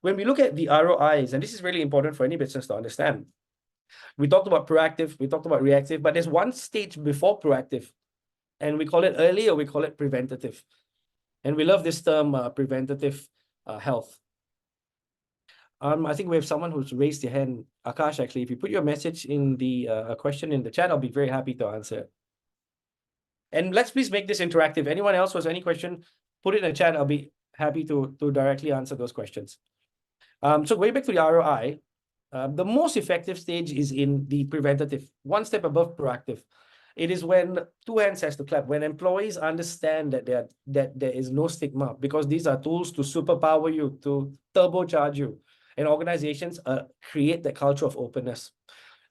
When we look at the ROIs, and this is really important for any business to understand, we talked about proactive, we talked about reactive, but there's one stage before proactive, and we call it early or we call it preventative. And we love this term, preventative health. I think we have someone who's raised their hand. Akash, actually, if you put your message in the question in the chat, I'll be very happy to answer it. And let's please make this interactive. Anyone else who has any question, put it in the chat. I'll be happy to directly answer those questions. So going back to the ROI, the most effective stage is in the preventative, one step above proactive. It is when two hands has to clap, when employees understand that there is no stigma, because these are tools to superpower you, to turbocharge you. And organizations create the culture of openness.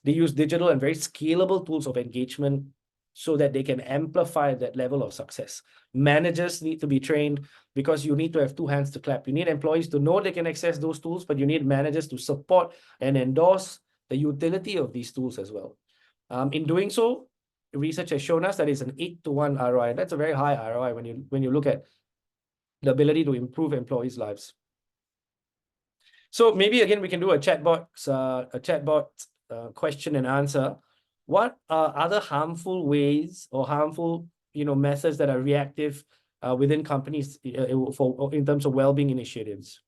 They use digital and very scalable tools of engagement so that they can amplify that level of success. Managers need to be trained, because you need to have two hands to clap. You need employees to know they can access those tools, but you need managers to support and endorse the utility of these tools as well. In doing so, research has shown us that it's an 8-to-1 ROI. That's a very high ROI when you look at the ability to improve employees' lives. So maybe again we can do a chatbot question and answer. What are other harmful ways or harmful methods that are reactive within companies in terms of well-being initiatives?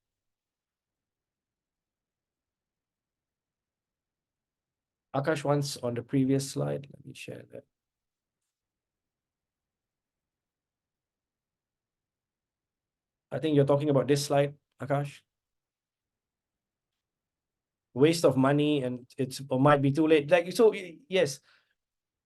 Akash, once on the previous slide, let me share that. I think you're talking about this slide, Akash. Waste of money, and or might be too late. Like, so yes,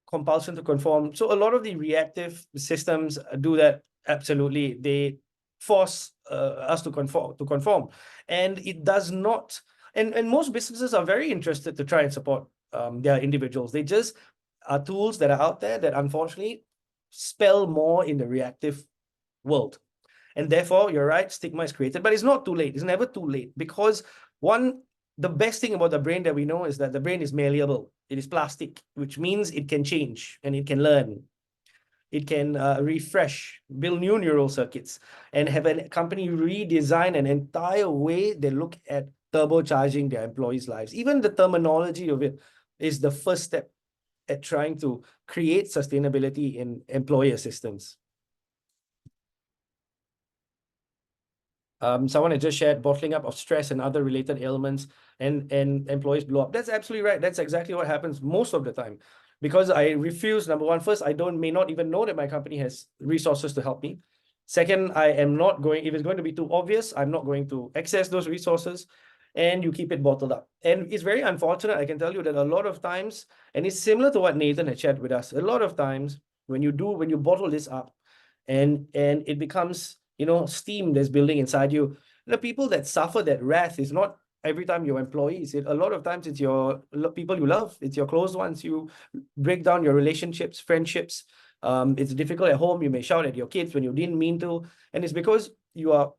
compulsion to conform. So a lot of the reactive systems do that. Absolutely, they force us to conform, and it does not. And most businesses are very interested to try and support their individuals. They just are tools that are out there that unfortunately spell more in the reactive world. And therefore, you're right, stigma is created, but it's not too late. It's never too late, because one the best thing about the brain that we know is that the brain is malleable. It is plastic, which means it can change and it can learn. It can refresh, build new neural circuits, and have a company redesign an entire way they look at turbocharging their employees' lives. Even the terminology of it is the first step at trying to create sustainability in employee assistance. Someone had just shared bottling up of stress and other related ailments and employees blow up. That's absolutely right. That's exactly what happens most of the time. Because I refuse, number one, first, I may not even know that my company has resources to help me. Second, I am not going, if it's going to be too obvious, I'm not going to access those resources, and you keep it bottled up. And it's very unfortunate, I can tell you that a lot of times, and it's similar to what Nathan had shared with us, a lot of times when you bottle this up and it becomes, you know, steam that's building inside you, the people that suffer that wrath is not every time your employees. A lot of times it's your people you love, it's your close ones. You break down your relationships, friendships. It's difficult at home. You may shout at your kids when you didn't mean to. And it's because you are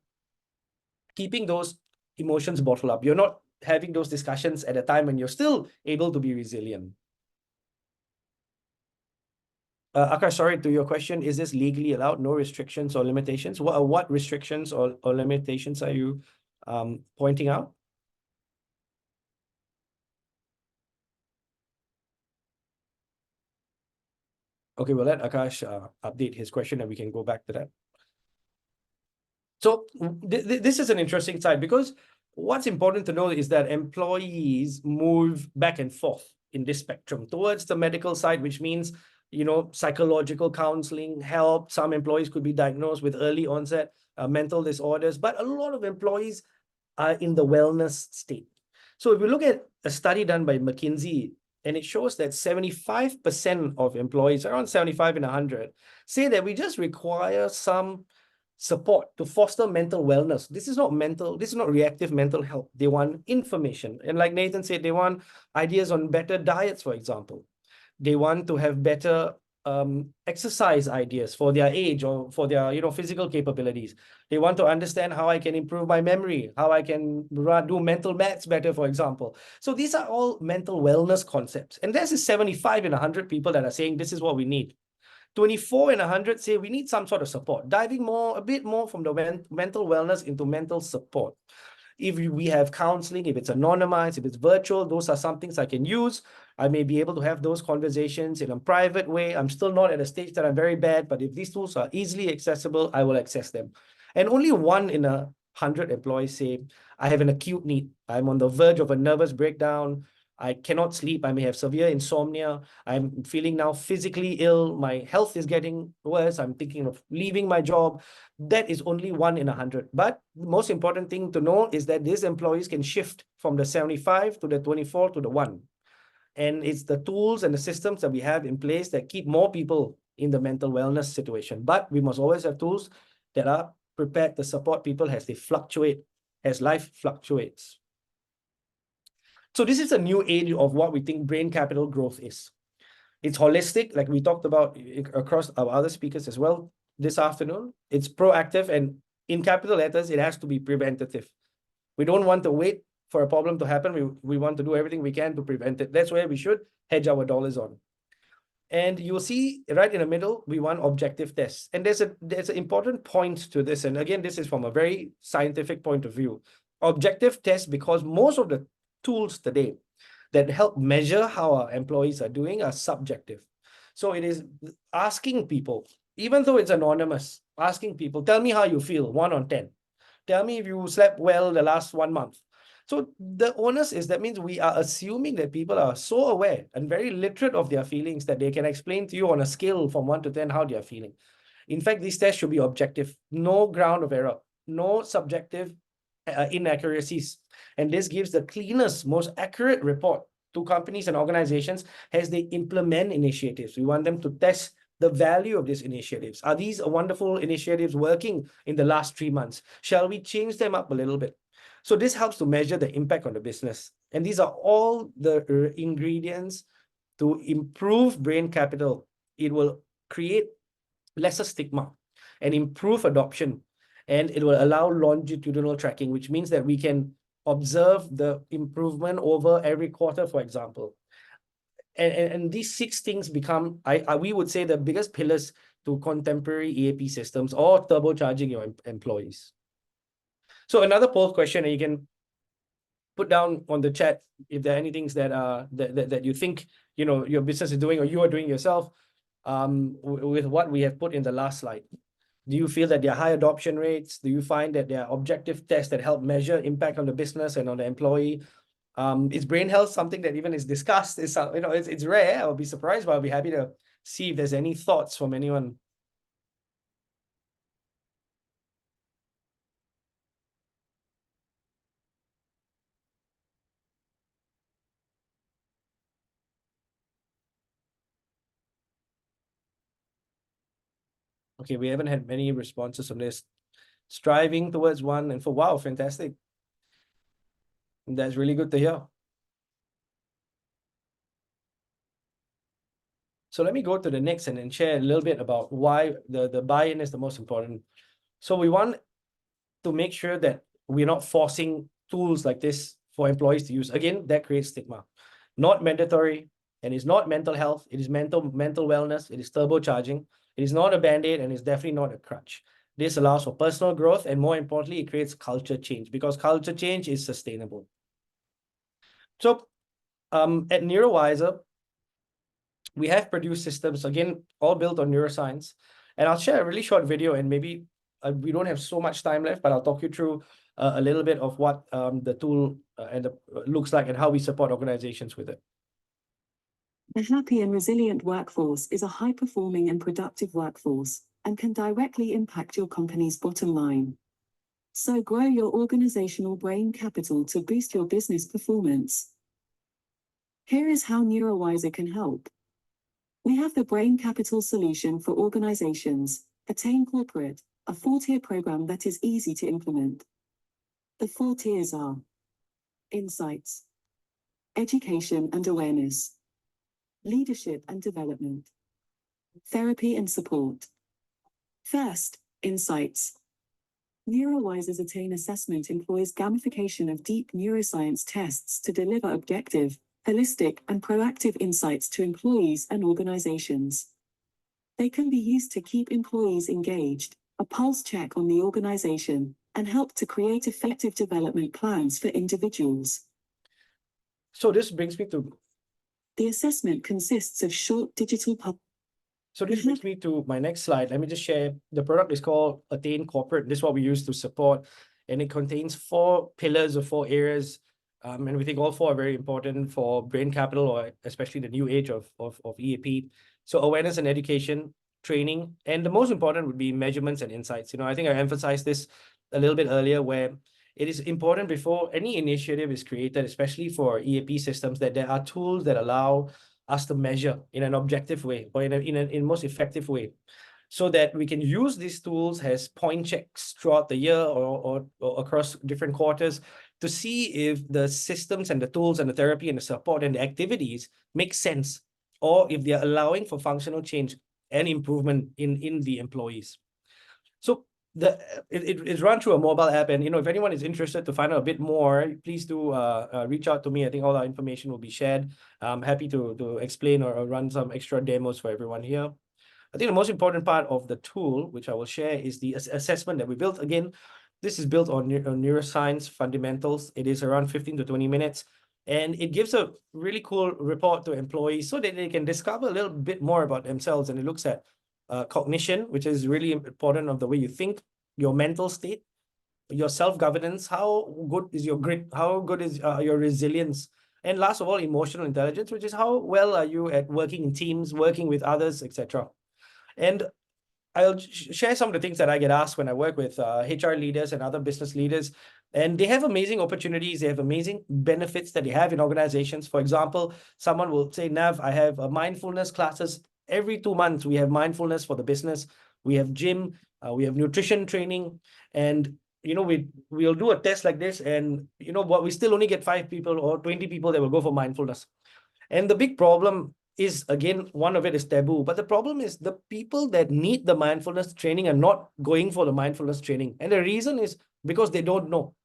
keeping those emotions bottled up. You're not having those discussions at a time when you're still able to be resilient. Akash, sorry, to your question, is this legally allowed? No restrictions or limitations? What restrictions or limitations are you pointing out? Okay, we'll let Akash update his question and we can go back to that. So this is an interesting side, because what's important to know is that employees move back and forth in this spectrum towards the medical side, which means, you know, psychological counseling help. Some employees could be diagnosed with early onset mental disorders, but a lot of employees are in the wellness state. So if we look at a study done by McKinsey, and it shows that 75% of employees, around 75 in 100, say that we just require some support to foster mental wellness. This is not reactive mental health. They want information. And like Nathan said, they want ideas on better diets, for example. They want to have better exercise ideas for their age or for their, you know, physical capabilities. They want to understand how I can improve my memory, how I can do mental maths better, for example. So these are all mental wellness concepts. And there's 75 in 100 people that are saying this is what we need. 24 in 100 say we need some sort of support, diving a bit more from the mental wellness into mental support. If we have counseling, if it's anonymized, if it's virtual, those are some things I can use. I may be able to have those conversations in a private way. I'm still not at a stage that I'm very bad, but if these tools are easily accessible, I will access them. And only 1 in 100 employees say, I have an acute need. I'm on the verge of a nervous breakdown. I cannot sleep. I may have severe insomnia. I'm feeling now physically ill. My health is getting worse. I'm thinking of leaving my job. That is only 1 in 100. But the most important thing to know is that these employees can shift from the 75 to the 24 to the 1. And it's the tools and the systems that we have in place that keep more people in the mental wellness situation. But we must always have tools that are prepared to support people as they fluctuate, as life fluctuates. So this is a new age of what we think brain capital growth is. It's holistic, like we talked about across our other speakers as well this afternoon. It's proactive, and in capital letters, it has to be preventative. We don't want to wait for a problem to happen. We want to do everything we can to prevent it. That's where we should hedge our dollars on. And you'll see right in the middle, we want objective tests. And there's an important point to this. And again, this is from a very scientific point of view. Objective tests, because most of the tools today that help measure how our employees are doing are subjective. So it is asking people, even though it's anonymous, asking people, tell me how you feel, 1 on 10. Tell me if you slept well the last 1 month. So the onus is, that means we are assuming that people are so aware and very literate of their feelings that they can explain to you on a scale from 1 to 10 how they are feeling. In fact, these tests should be objective, no ground of error, no subjective inaccuracies. And this gives the cleanest, most accurate report to companies and organizations as they implement initiatives. We want them to test the value of these initiatives. Are these wonderful initiatives working in the last 3 months? Shall we change them up a little bit? So this helps to measure the impact on the business. And these are all the ingredients to improve brain capital. It will create lesser stigma and improve adoption. And it will allow longitudinal tracking, which means that we can observe the improvement over every quarter, for example. And these 6 things become, we would say, the biggest pillars to contemporary EAP systems or turbocharging your employees. So another poll question, and you can put down on the chat if there are any things that that you think your business is doing or you are doing yourself with what we have put in the last slide. Do you feel that there are high adoption rates? Do you find that there are objective tests that help measure impact on the business and on the employee? Is brain health something that even is discussed? It's rare. I'll be surprised, but I'll be happy to see if there's any thoughts from anyone. Okay, we haven't had many responses on this. Striving towards one and for wow, fantastic. That's really good to hear. So let me go to the next and then share a little bit about why the buy-in is the most important. So we want to make sure that we're not forcing tools like this for employees to use. Again, that creates stigma. Not mandatory, and it's not mental health. It is mental wellness. It is turbocharging. It is not a band-aid, and it's definitely not a crutch. This allows for personal growth, and more importantly, it creates culture change, because culture change is sustainable. So at NeuroWiser, we have produced systems, again, all built on neuroscience. And I'll share a really short video, and maybe we don't have so much time left, but I'll talk you through a little bit of what the tool looks like and how we support organizations with it.
A happy and resilient workforce is a high-performing and productive workforce and can directly impact your company's bottom line. So grow your organizational brain capital to boost your business performance. Here is how NeuroWiser can help. We have the Brain Capital solution for organizations, Attain Corporate, a 4-tier program that is easy to implement. The 4 tiers are insights, education and awareness, leadership and development, therapy and support. First, insights. NeuroWiser's Attain assessment employs gamification of deep neuroscience tests to deliver objective, holistic, and proactive insights to employees and organizations. They can be used to keep employees engaged, a pulse check on the organization, and help to create effective development plans for individuals.
So this brings me to...
The assessment consists of short digital
So this brings me to my next slide. Let me just share. The product is called Attain Corporate. This is what we use to support, and it contains 4 pillars or 4 areas. And we think all 4 are very important for brain capital, or especially the new age of EAP. So awareness and education, training, and the most important would be measurements and insights. I think I emphasized this a little bit earlier, where it is important before any initiative is created, especially for EAP systems, that there are tools that allow us to measure in an objective way, or in a most effective way, so that we can use these tools as point checks throughout the year or across different quarters to see if the systems and the tools and the therapy and the support and the activities make sense, or if they're allowing for functional change and improvement in the employees. So it's run through a mobile app, and if anyone is interested to find out a bit more, please do reach out to me. I think all our information will be shared. I'm happy to explain or run some extra demos for everyone here. I think the most important part of the tool, which I will share, is the assessment that we built. Again, this is built on neuroscience fundamentals. It is around 15 to 20 minutes, and it gives a really cool report to employees so that they can discover a little bit more about themselves. And it looks at cognition, which is really important, of the way you think, your mental state, your self-governance, how good is your grit, how good is your resilience, and last of all, emotional intelligence, which is how well are you at working in teams, working with others, etc. And I'll share some of the things that I get asked when I work with HR leaders and other business leaders. And they have amazing opportunities. They have amazing benefits that they have in organizations. For example, someone will say, Nav, I have mindfulness classes. Every 2 months, we have mindfulness for the business. We have gym, we have nutrition training. And, we'll do a test like this. And, what we still only get 5 people or 20 people that will go for mindfulness. And the big problem is, again, one of it is taboo. But the problem is the people that need the mindfulness training are not going for the mindfulness training. And the reason is because they don't know.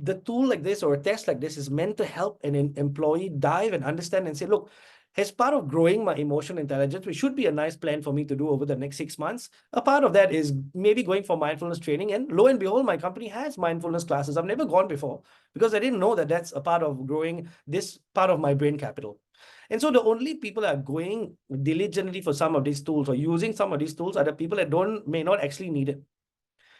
the tool like this or a test like this is meant to help an employee dive and understand and say, look, as part of growing my emotional intelligence, which should be a nice plan for me to do over the next 6 months, a part of that is maybe going for mindfulness training. And lo and behold, my company has mindfulness classes. I've never gone before because I didn't know that that's a part of growing this part of my brain capital. And so the only people that are going diligently for some of these tools or using some of these tools are the people that may not actually need it.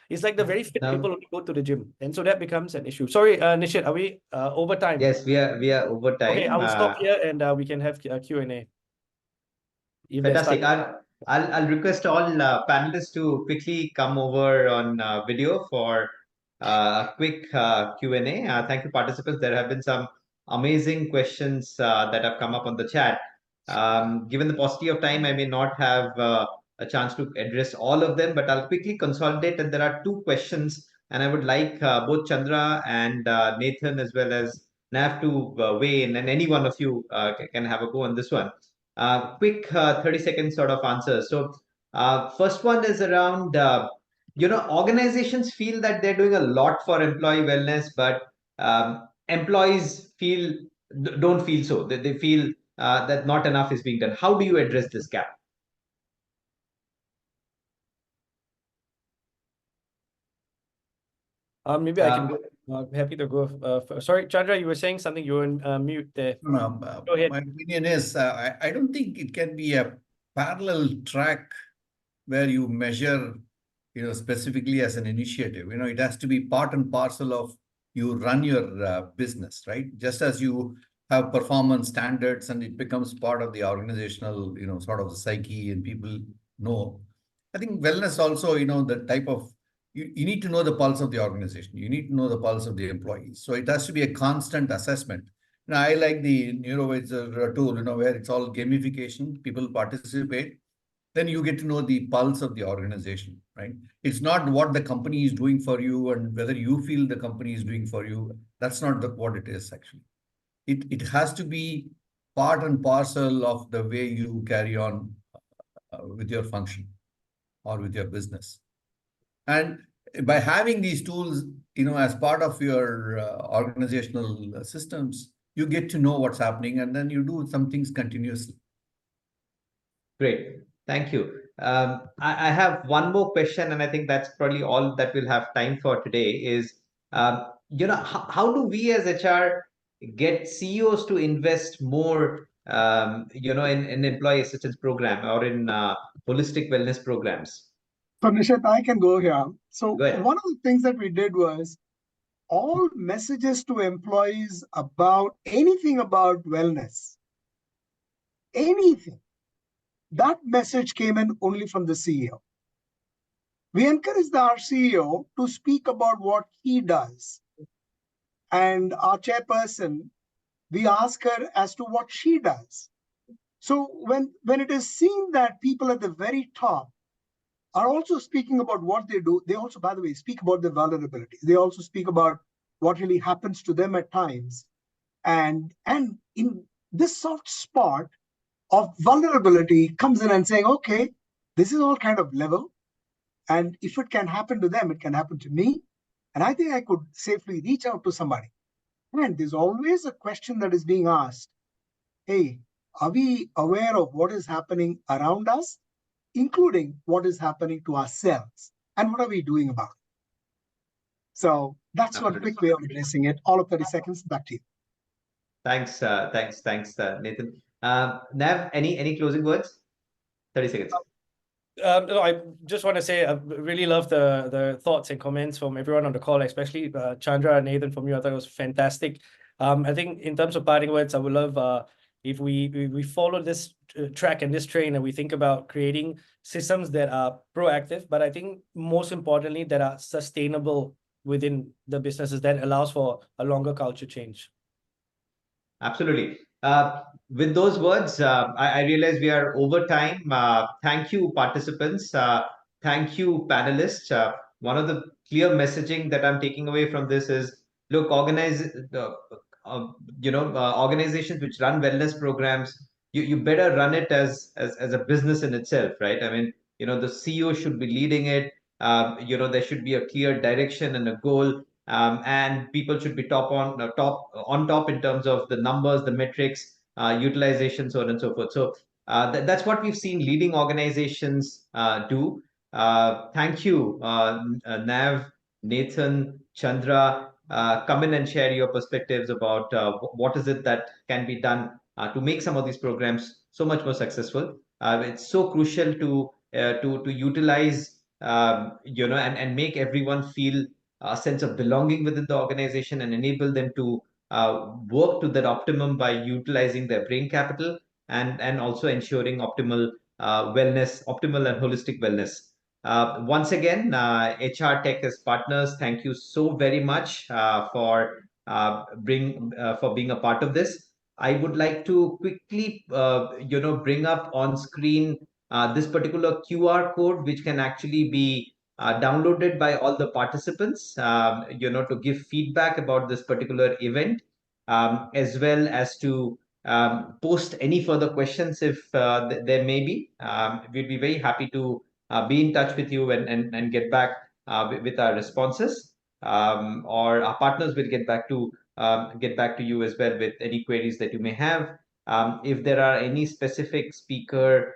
It's like the very fit people only go to the gym. And so that becomes an issue. Sorry, Nishit, are we over time?
Yes, we are over time.
Okay, I will stop here and we can have Q&A.
Fantastic. I'll request all panelists to quickly come over on video for a quick Q&A. Thank you, participants. There have been some amazing questions that have come up on the chat. Given the paucity of time, I may not have a chance to address all of them, but I'll quickly consolidate. And there are two questions, and I would like both Chandra and Nathan as well as Nav to weigh in, and any one of you can have a go on this one. Quick 30-second sort of answers. So first one is around, organizations feel that they're doing a lot for employee wellness, but employees don't feel so. They feel that not enough is being done. How do you address this gap?
Maybe I can go. Happy to go. Sorry, Chandra, you were saying something. You were on mute there. Go ahead.
My opinion is I don't think it can be a parallel track where you measure, specifically as an initiative. It has to be part and parcel of you run your business, right? Just as you have performance standards and it becomes part of the organizational, sort of the psyche and people know. I think wellness also, the type of, you need to know the pulse of the organization. You need to know the pulse of the employees. So it has to be a constant assessment. I like the NeuroVisor tool, where it's all gamification, people participate. Then you get to know the pulse of the organization, right? It's not what the company is doing for you and whether you feel the company is doing for you. That's not what it is, actually. It has to be part and parcel of the way you carry on with your function or with your business. And by having these tools, as part of your organizational systems, you get to know what's happening and then you do some things continuously.
Great. Thank you. I have one more question, and I think that's probably all that we'll have time for today is, how do we as HR get CEOs to invest more, in employee assistance program or in holistic wellness programs?
So Nishit, I can go here. So
Go ahead.
one of the things that we did was all messages to employees about anything about wellness, anything, that message came in only from the CEO. We encouraged our CEO to speak about what he does. And our chairperson, we ask her as to what she does. So when it is seen that people at the very top are also speaking about what they do, they also, by the way, speak about their vulnerabilities. They also speak about what really happens to them at times. And in this soft spot of vulnerability comes in and saying, okay, this is all kind of level. And if it can happen to them, it can happen to me. And I think I could safely reach out to somebody. And there's always a question that is being asked. Hey, are we aware of what is happening around us, including what is happening to ourselves? And what are we doing about it? So that's one quick way of addressing it. All of 30 seconds, back to you.
Thanks, Nathan. Nav, any closing words? 30 seconds.
No, I just want to say I really love the thoughts and comments from everyone on the call, especially Chandra and Nathan from you. I thought it was fantastic. I think in terms of parting words, I would love if we follow this track and this train and we think about creating systems that are proactive, but I think most importantly that are sustainable within the businesses that allows for a longer culture change.
Absolutely. With those words, I realize we are over time. Thank you, participants. Thank you, panelists. One of the clear messaging that I'm taking away from this is, look, organizations which run wellness programs, you better run it as a business in itself, right? I mean, the CEO should be leading it. There should be a clear direction and a goal. and people should be top on top in terms of the numbers, the metrics, utilization, so on and so forth. So that's what we've seen leading organizations do. Thank you, Nav, Nathan, Chandra. Come in and share your perspectives about what is it that can be done to make some of these programs so much more successful. It's so crucial to utilize and make everyone feel a sense of belonging within the organization and enable them to work to that optimum by utilizing their brain capital and also ensuring optimal optimal and holistic wellness. Once again, HR Tech as partners, thank you so very much for being a part of this. I would like to quickly, bring up on screen this particular QR code, which can actually be downloaded by all the participants, to give feedback about this particular event, as well as to post any further questions if there may be. We'd be very happy to be in touch with you and get back with our responses, or our partners will get back to you as well with any queries that you may have. If there are any specific speaker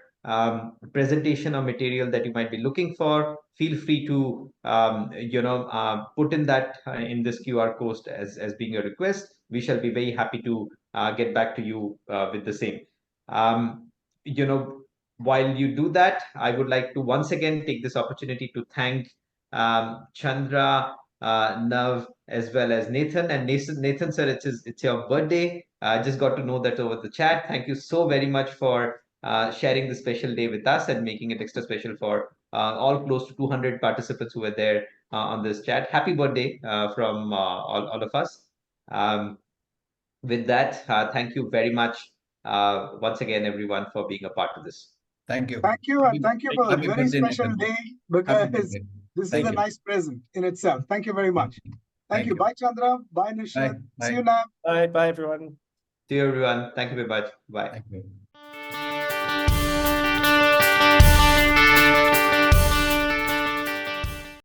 presentation or material that you might be looking for, feel free to put in that in this QR code as being a request. We shall be very happy to get back to you with the same. While you do that, I would like to once again take this opportunity to thank Chandra, Nav, as well as Nathan. And Nathan, sir, it's your birthday. I just got to know that over the chat. Thank you so very much for sharing this special day with us and making it extra special for all close to 200 participants who were there on this chat. Happy birthday from all of us. With that, thank you very much once again, everyone, for being a part of this.
Thank you.
Thank you, and thank you for a
Happy
very
birthday,
special
Nathan.
day,
Happy
because
birthday.
this
Thank
is a
you.
nice present in itself. Thank you very much. Thank you.
you.
Bye, Chandra. Bye, Nishit.
Bye.
See you
Bye.
now.
Bye, everyone.
See you, everyone. Thank you very much. Bye.
Thank you.